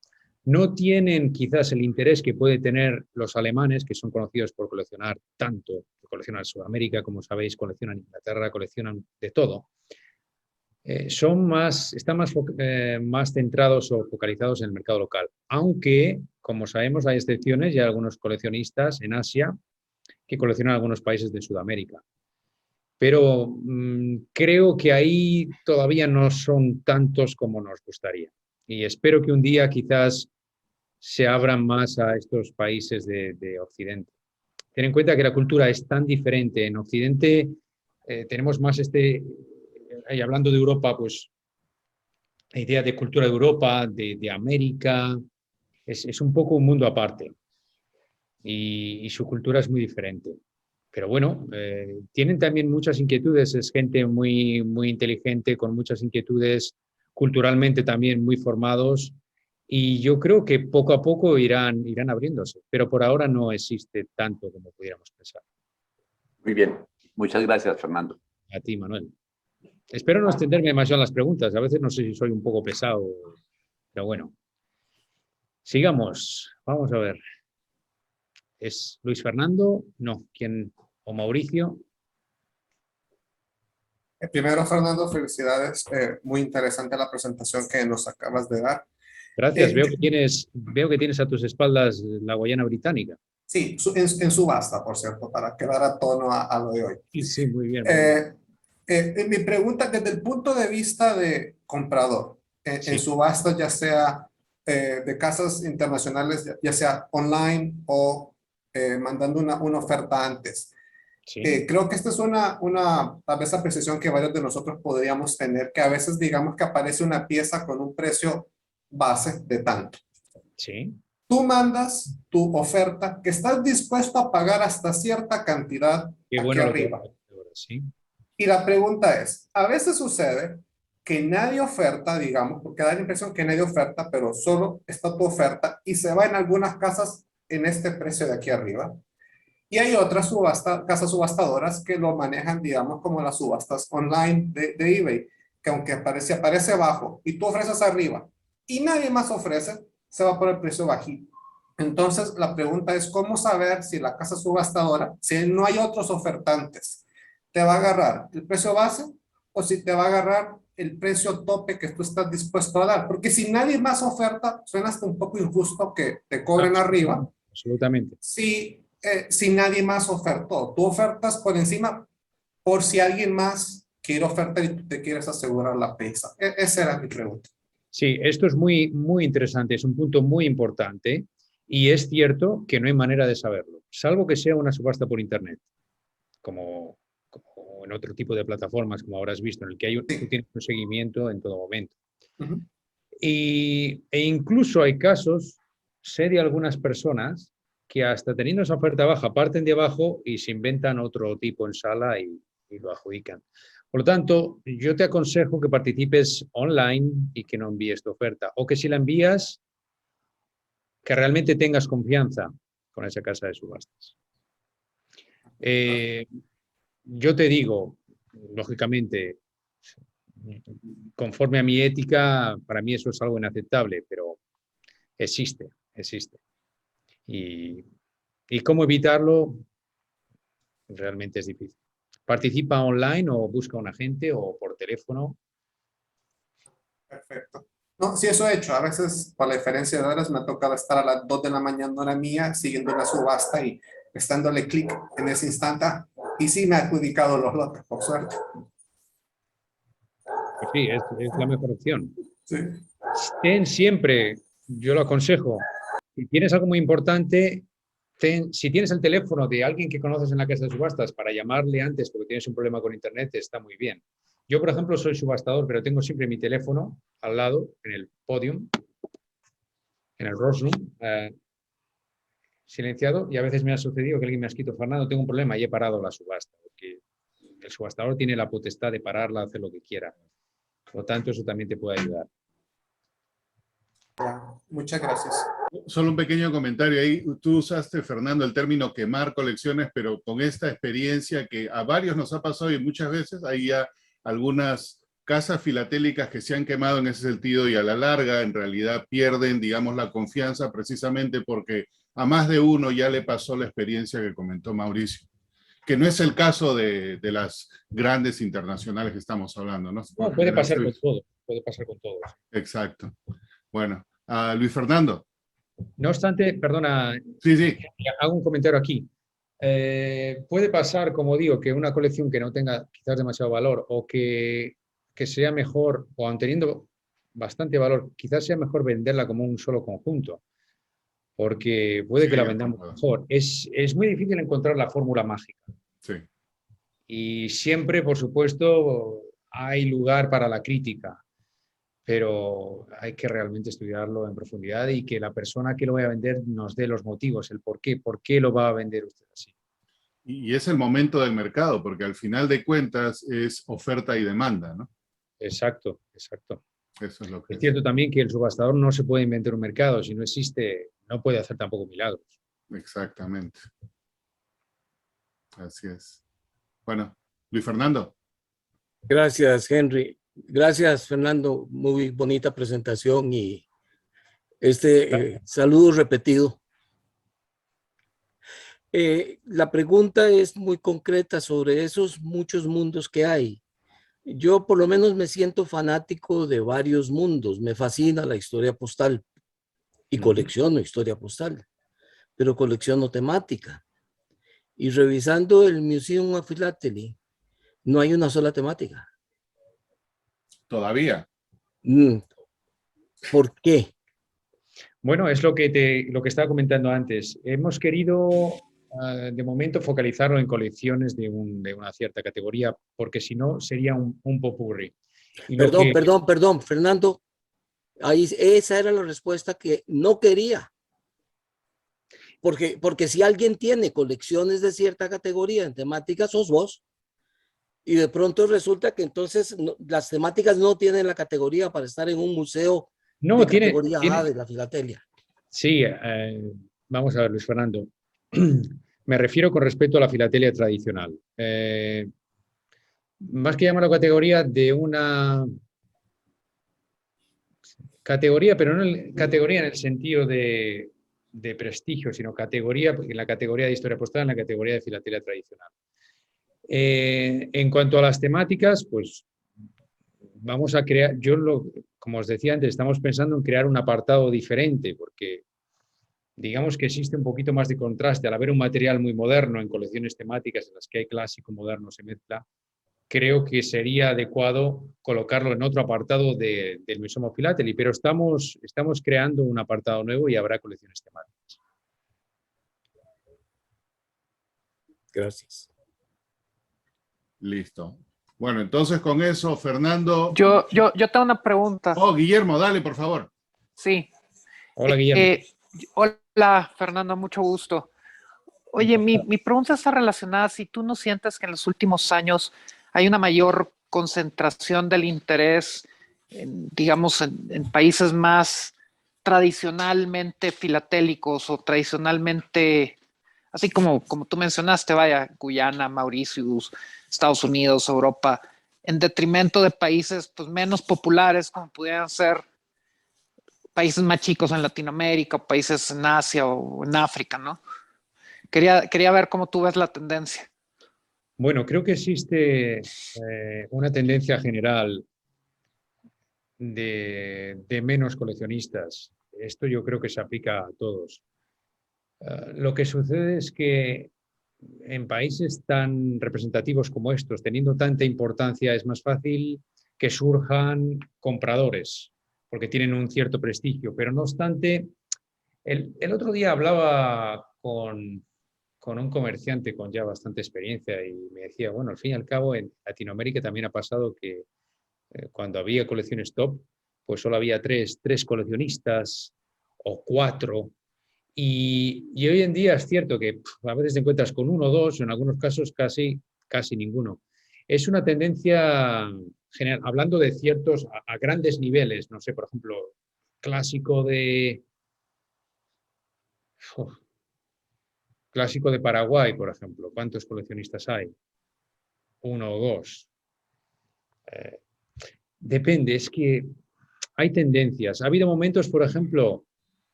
no tienen quizás el interés que puede tener los alemanes, que son conocidos por coleccionar tanto. Coleccionan Sudamérica, como sabéis, coleccionan Inglaterra, coleccionan de todo. Están más centrados o focalizados en el mercado local. Aunque, como sabemos, hay excepciones y hay algunos coleccionistas en Asia que coleccionan algunos países de Sudamérica. Pero creo que ahí todavía no son tantos como nos gustaría. Y espero que un día quizás se abran más a estos países de Occidente. Ten en cuenta que la cultura es tan diferente. En Occidente tenemos más y hablando de Europa, pues la idea de cultura de Europa, de América, es un poco un mundo aparte. Y su cultura es muy diferente. Pero bueno, tienen también muchas inquietudes, es gente muy, muy inteligente, con muchas inquietudes, culturalmente también muy formados, y yo creo que poco a poco irán abriéndose, pero por ahora no existe tanto como pudiéramos pensar. Muy bien, muchas gracias, Fernando. A ti, Manuel. Espero no extenderme demasiado en las preguntas, a veces no sé si soy un poco pesado, pero bueno. Sigamos, vamos a ver. ¿Es Luis Fernando? No, ¿quién? ¿O Mauricio? Primero, Fernando, felicidades. Muy interesante la presentación que nos acabas de dar. Gracias. Veo que tienes a tus espaldas la Guayana Británica. Sí, en subasta, por cierto, para quedar a tono a lo de hoy. Sí, muy bien. Mi pregunta, desde el punto de vista de comprador, en subastas, ya sea de casas internacionales, ya sea online o mandando una oferta antes. Sí. Creo que esta es tal vez apreciación que varios de nosotros podríamos tener, que a veces digamos que aparece una pieza con un precio base de tanto. Sí. Tú mandas tu oferta que estás dispuesto a pagar hasta cierta cantidad aquí arriba. Sí. Y la pregunta es, a veces sucede que nadie oferta, digamos, porque da la impresión que nadie oferta, pero solo está tu oferta y se va en algunas casas en este precio de aquí arriba. Y hay otras casas subastadoras que lo manejan, digamos, como las subastas online de eBay, que aunque aparece bajo y tú ofreces arriba y nadie más ofrece, se va por el precio bajito. Entonces, la pregunta es, ¿cómo saber si la casa subastadora, si no hay otros ofertantes, te va a agarrar el precio base o si te va a agarrar el precio tope que tú estás dispuesto a dar? Porque si nadie más oferta, suena hasta un poco injusto que te cobren arriba. Absolutamente. Si nadie más ofertó, tú ofertas por encima por si alguien más quiere ofertar y tú te quieres asegurar la pieza. Esa era mi pregunta. Sí, esto es muy, muy interesante, es un punto muy importante Y es cierto que no hay manera de saberlo, salvo que sea una subasta por internet, como en otro tipo de plataformas, como habrás visto, en el que tú tienes un seguimiento en todo momento. Ujú. E incluso hay casos, sé de algunas personas que hasta teniendo esa oferta baja parten de abajo y se inventan otro tipo en sala y lo adjudican. Por lo tanto, yo te aconsejo que participes online y que no envíes tu oferta, o que si la envías, que realmente tengas confianza con esa casa de subastas. Yo te digo, lógicamente, conforme a mi ética, para mí eso es algo inaceptable, pero existe. Y cómo evitarlo realmente es difícil. Participa online o busca un agente o por teléfono. Perfecto. No, sí, eso he hecho. A veces, por la diferencia de horas, me ha tocado estar a las 2 de la mañana hora mía siguiendo una subasta y dándole clic en ese instante. Y sí me ha adjudicado los lotes, por suerte. Pues sí, es la mejor opción. Sí. Ten siempre, yo lo aconsejo, si tienes algo muy importante, si tienes el teléfono de alguien que conoces en la casa de subastas para llamarle antes porque tienes un problema con internet, está muy bien. Yo, por ejemplo, soy subastador, pero tengo siempre mi teléfono al lado, en el podium, en el rostrum, silenciado, y a veces me ha sucedido que alguien me ha escrito: Fernando, tengo un problema y he parado la subasta, porque el subastador tiene la potestad de pararla, hacer lo que quiera. Por lo tanto, eso también te puede ayudar. Muchas gracias. Solo un pequeño comentario ahí. Tú usaste, Fernando, el término quemar colecciones, pero con esta experiencia que a varios nos ha pasado y muchas veces hay ya algunas casas filatélicas que se han quemado en ese sentido y a la larga en realidad pierden, digamos, la confianza precisamente porque a más de uno ya le pasó la experiencia que comentó Mauricio, que no es el caso de las grandes internacionales que estamos hablando, ¿no? No, puede pasar con todo, puede pasar con todos. Exacto. Bueno, Luis Fernando. No obstante, perdona, Sí. hago un comentario aquí. Puede pasar, como digo, que una colección que no tenga quizás demasiado valor o que sea mejor, o aun teniendo bastante valor, quizás sea mejor venderla como un solo conjunto, porque puede que la vendamos mejor. Es muy difícil encontrar la fórmula mágica. Sí. Y siempre, por supuesto, hay lugar para la crítica, pero hay que realmente estudiarlo en profundidad y que la persona que lo vaya a vender nos dé los motivos, el por qué lo va a vender usted así. Y es el momento del mercado, porque al final de cuentas es oferta y demanda, ¿no? Exacto. Eso es lo que Es cierto también que el subastador no se puede inventar un mercado, si no existe, no puede hacer tampoco milagros. Exactamente. Así es. Bueno, Luis Fernando. Gracias, Henry. Gracias, Fernando. Muy bonita presentación y saludo repetido. La pregunta es muy concreta sobre esos muchos mundos que hay. Yo por lo menos me siento fanático de varios mundos. Me fascina la historia postal y colecciono historia postal, pero colecciono temática. Y revisando el Museum of Philately, no hay una sola temática. ¿Todavía? ¿Por qué? Bueno, es lo que estaba comentando antes. Hemos querido, de momento, focalizarlo en colecciones de una cierta categoría, porque si no sería un popurrí. Perdón, Fernando. Ahí, esa era la respuesta que no quería. Porque si alguien tiene colecciones de cierta categoría en temáticas, sos vos. Y de pronto resulta que entonces las temáticas no tienen la categoría para estar en un museo de categoría A de la filatelia. Sí, vamos a ver, Luis Fernando. Me refiero con respecto a la filatelia tradicional. Más que llamarlo categoría, de una categoría, pero no categoría en el sentido de prestigio, sino categoría, en la categoría de historia postal, en la categoría de filatelia tradicional. En cuanto a las temáticas, pues vamos a crear, como os decía antes, estamos pensando en crear un apartado diferente, porque digamos que existe un poquito más de contraste. Al haber un material muy moderno en colecciones temáticas en las que hay clásico, moderno, se mezcla, creo que sería adecuado colocarlo en otro apartado del Museo Philately, pero estamos creando un apartado nuevo y habrá colecciones temáticas. Gracias. Listo. Bueno, entonces con eso, Fernando. Yo tengo una pregunta. Oh, Guillermo, dale, por favor. Sí. Hola, Guillermo. Hola, Fernando, mucho gusto. Oye, mi pregunta está relacionada si tú no sientes que en los últimos años hay una mayor concentración del interés, digamos, en países más tradicionalmente filatélicos o tradicionalmente, así como tú mencionaste, vaya, Guyana, Mauritius, Estados Unidos, Europa, en detrimento de países pues, menos populares como pudieran ser países más chicos en Latinoamérica, países en Asia o en África, ¿no? Quería ver cómo tú ves la tendencia. Bueno, creo que existe una tendencia general de menos coleccionistas. Esto yo creo que se aplica a todos. Lo que sucede es que en países tan representativos como estos, teniendo tanta importancia, es más fácil que surjan compradores, porque tienen un cierto prestigio. Pero no obstante, el otro día hablaba con un comerciante con ya bastante experiencia y me decía, bueno, al fin y al cabo en Latinoamérica también ha pasado que cuando había colecciones top, pues solo había tres coleccionistas o 4. Y hoy en día es cierto que a veces te encuentras con 1 o 2, en algunos casos casi ninguno. Es una tendencia general, hablando de ciertos, a grandes niveles, no sé, por ejemplo, clásico de Paraguay, por ejemplo. ¿Cuántos coleccionistas hay? 1 o 2. Depende, es que hay tendencias. Ha habido momentos, por ejemplo,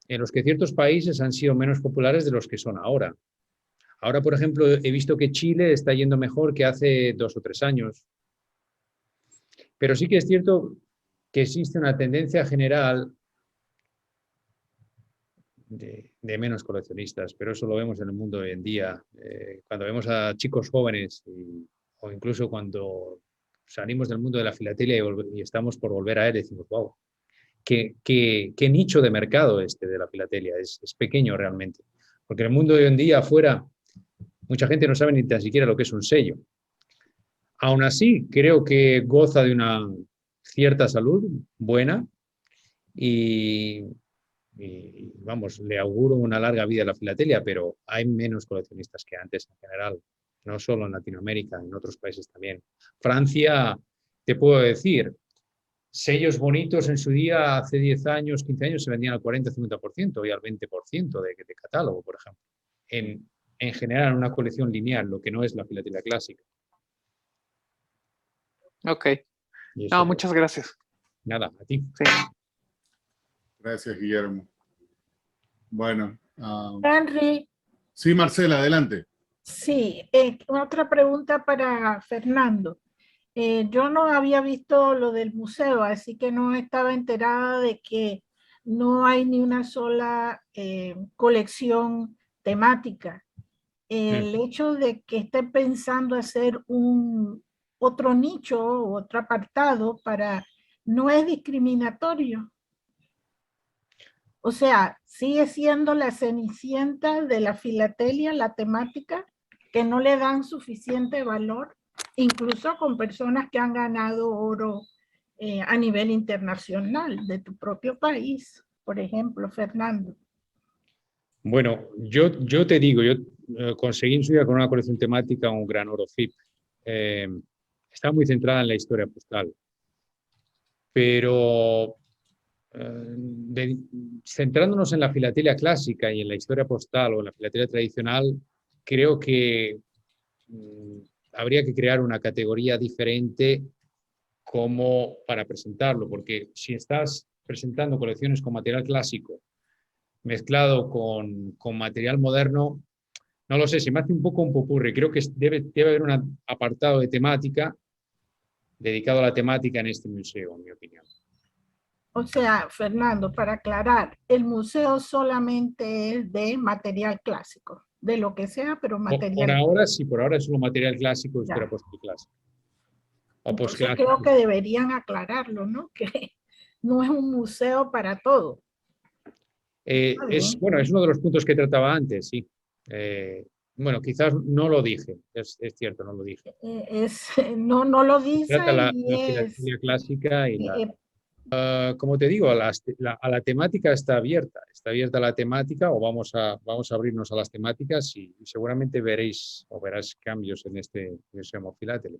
en los que ciertos países han sido menos populares de los que son ahora. Ahora, por ejemplo, he visto que Chile está yendo mejor que hace 2 o 3 años. Pero sí que es cierto que existe una tendencia general de menos coleccionistas, pero eso lo vemos en el mundo hoy en día. Cuando vemos a chicos jóvenes o incluso cuando salimos del mundo de la filatelia y estamos por volver a él, decimos, wow, qué nicho de mercado de la filatelia, es pequeño realmente. Porque en el mundo de hoy en día afuera mucha gente no sabe ni tan siquiera lo que es un sello. Aún así, creo que goza de una cierta salud buena y vamos, le auguro una larga vida a la filatelia, pero hay menos coleccionistas que antes en general, no solo en Latinoamérica, en otros países también. Francia, te puedo decir, sellos bonitos en su día, hace 10 años, 15 años, se vendían al 40-50% y al 20% de catálogo, por ejemplo. En general, una colección lineal, lo que no es la filatelia clásica. Ok. No, muchas gracias. Nada, a ti. Sí. Gracias, Guillermo. Bueno. Henry. Sí, Marcela, adelante. Sí, otra pregunta para Fernando. Yo no había visto lo del museo, así que no estaba enterada de que no hay ni una sola colección temática. El hecho de que esté pensando hacer otro nicho o otro apartado no es discriminatorio. O sea, sigue siendo la cenicienta de la filatelia, la temática, que no le dan suficiente valor, incluso con personas que han ganado oro a nivel internacional, de tu propio país, por ejemplo, Fernando. Bueno, yo te digo, yo conseguí en su día con una colección temática un gran oro FIP. Está muy centrada en la historia postal, pero centrándonos en la filatelia clásica y en la historia postal o en la filatelia tradicional, creo que habría que crear una categoría diferente como para presentarlo, porque si estás presentando colecciones con material clásico mezclado con material moderno, no lo sé, se me hace un poco un popurrí. Creo que debe haber un apartado de temática dedicado a la temática en este museo, en mi opinión. O sea, Fernando, para aclarar, el museo solamente es de material clásico, de lo que sea, pero material. Por ahora sí, por ahora es solo material clásico, historia postal clásica. o Entonces posclásicos. creo que deberían aclararlo, ¿no? Que no es un museo para todo. Es uno de los puntos que trataba antes, sí. Bueno, quizás no lo dije, es cierto, no lo dije. No lo dice Trata la y es... filatelia clásica y y, como te digo, a la temática está abierta la temática, o vamos a abrirnos a las temáticas y seguramente verás cambios en este Museo Filately.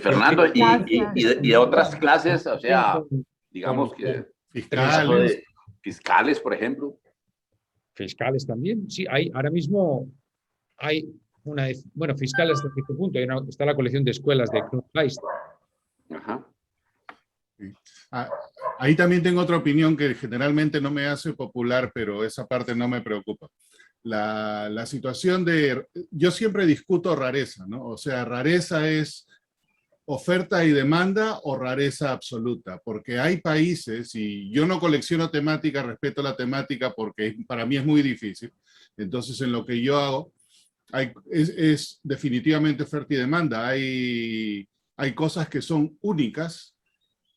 Fernando, Gracias. y de otras clases, o sea, digamos que Fiscales. fiscales, por ejemplo. Fiscales también, sí, ahora mismo hay fiscales hasta cierto punto, está la colección de escuelas de Knut Ajá. Ahí también tengo otra opinión que generalmente no me hace popular, pero esa parte no me preocupa. La situación yo siempre discuto rareza, ¿no? O sea, rareza es oferta y demanda o rareza absoluta, porque hay países, y yo no colecciono temática, respeto la temática porque para mí es muy difícil, entonces en lo que yo hago es definitivamente oferta y demanda. Hay cosas que son únicas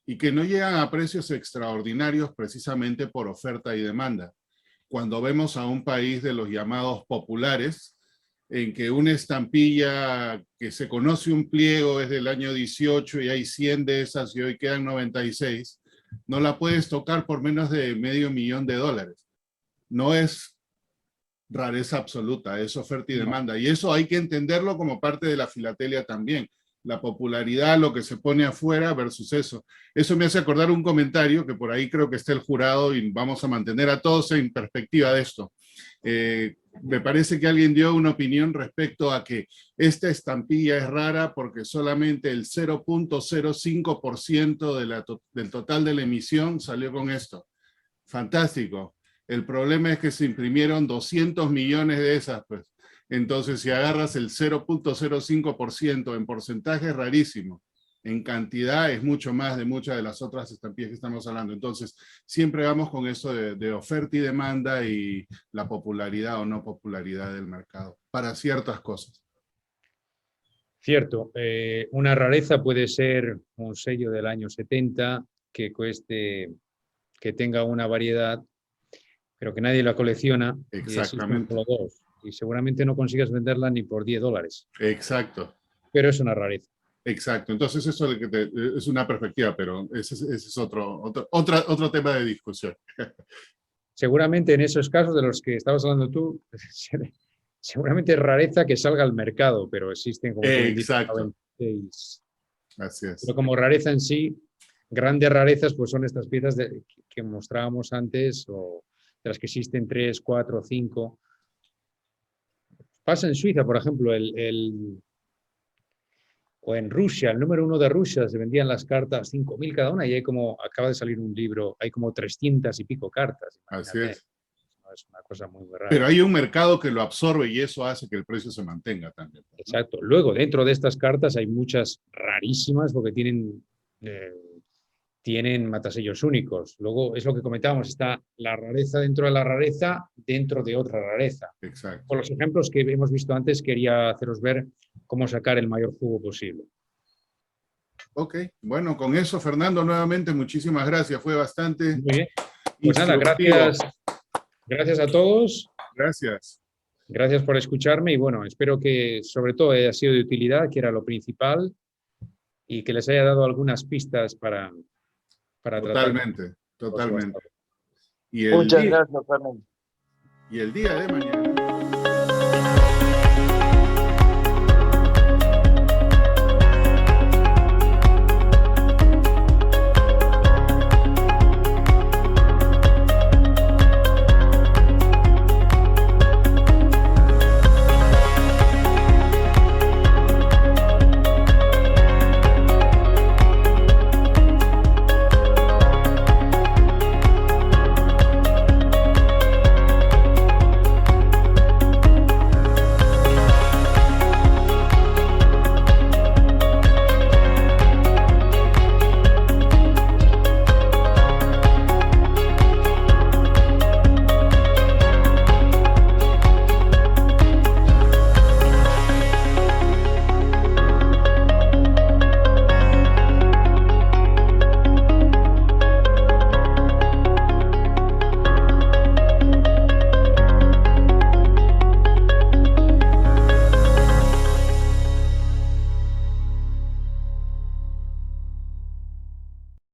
y que no llegan a precios extraordinarios precisamente por oferta y demanda. Cuando vemos a un país de los llamados populares, en que una estampilla que se conoce un pliego es del año 18 y hay 100 de esas y hoy quedan 96, no la puedes tocar por menos de $500,000. No es rareza absoluta, es oferta y demanda. Y eso hay que entenderlo como parte de la filatelia también. La popularidad, lo que se pone afuera versus eso. Eso me hace acordar un comentario que por ahí creo que está el jurado y vamos a mantener a todos en perspectiva de esto. Me parece que alguien dio una opinión respecto a que esta estampilla es rara porque solamente el 0.05% del total de la emisión salió con esto. Fantástico. El problema es que se imprimieron 200 millones de esas, pues. Entonces, si agarras el 0.05% en porcentaje es rarísimo. En cantidad es mucho más de muchas de las otras estampillas que estamos hablando. Entonces, siempre vamos con eso de oferta y demanda y la popularidad o no popularidad del mercado para ciertas cosas. Cierto, una rareza puede ser un sello del año 70 que tenga una variedad, pero que nadie la colecciona. Exactamente. Y solo dos. Y seguramente no consigas venderla ni por $10. Exacto. Pero es una rareza. Exacto. Entonces eso es una perspectiva, pero ese es otro tema de discusión. Seguramente en esos casos de los que estabas hablando tú, seguramente es rareza que salga al mercado, pero existen como... Exacto. Así es. Pero como rareza en sí, grandes rarezas pues son estas piezas que mostrábamos antes, o de las que existen 3, 4, 5. Pasa en Suiza, por ejemplo, o en Rusia, el número 1 de Rusia, se vendían las cartas 5.000 cada una y acaba de salir un libro, hay como 300 y pico cartas. Así es. Es una cosa muy rara. Pero hay un mercado que lo absorbe y eso hace que el precio se mantenga también, ¿no? Exacto. Luego, dentro de estas cartas hay muchas rarísimas porque tienen matasellos únicos. Luego, es lo que comentábamos, está la rareza dentro de la rareza, dentro de otra rareza. Exacto. Por los ejemplos que hemos visto antes, quería haceros ver cómo sacar el mayor jugo posible. Ok, bueno, con eso, Fernando, nuevamente, muchísimas gracias. Fue bastante... Muy bien. Pues nada, gracias a todos. Gracias. Gracias por escucharme y bueno, espero que sobre todo haya sido de utilidad, que era lo principal, y que les haya dado algunas pistas para Totalmente, tratar. totalmente. Muchas gracias, Fernando. Y el día de mañana.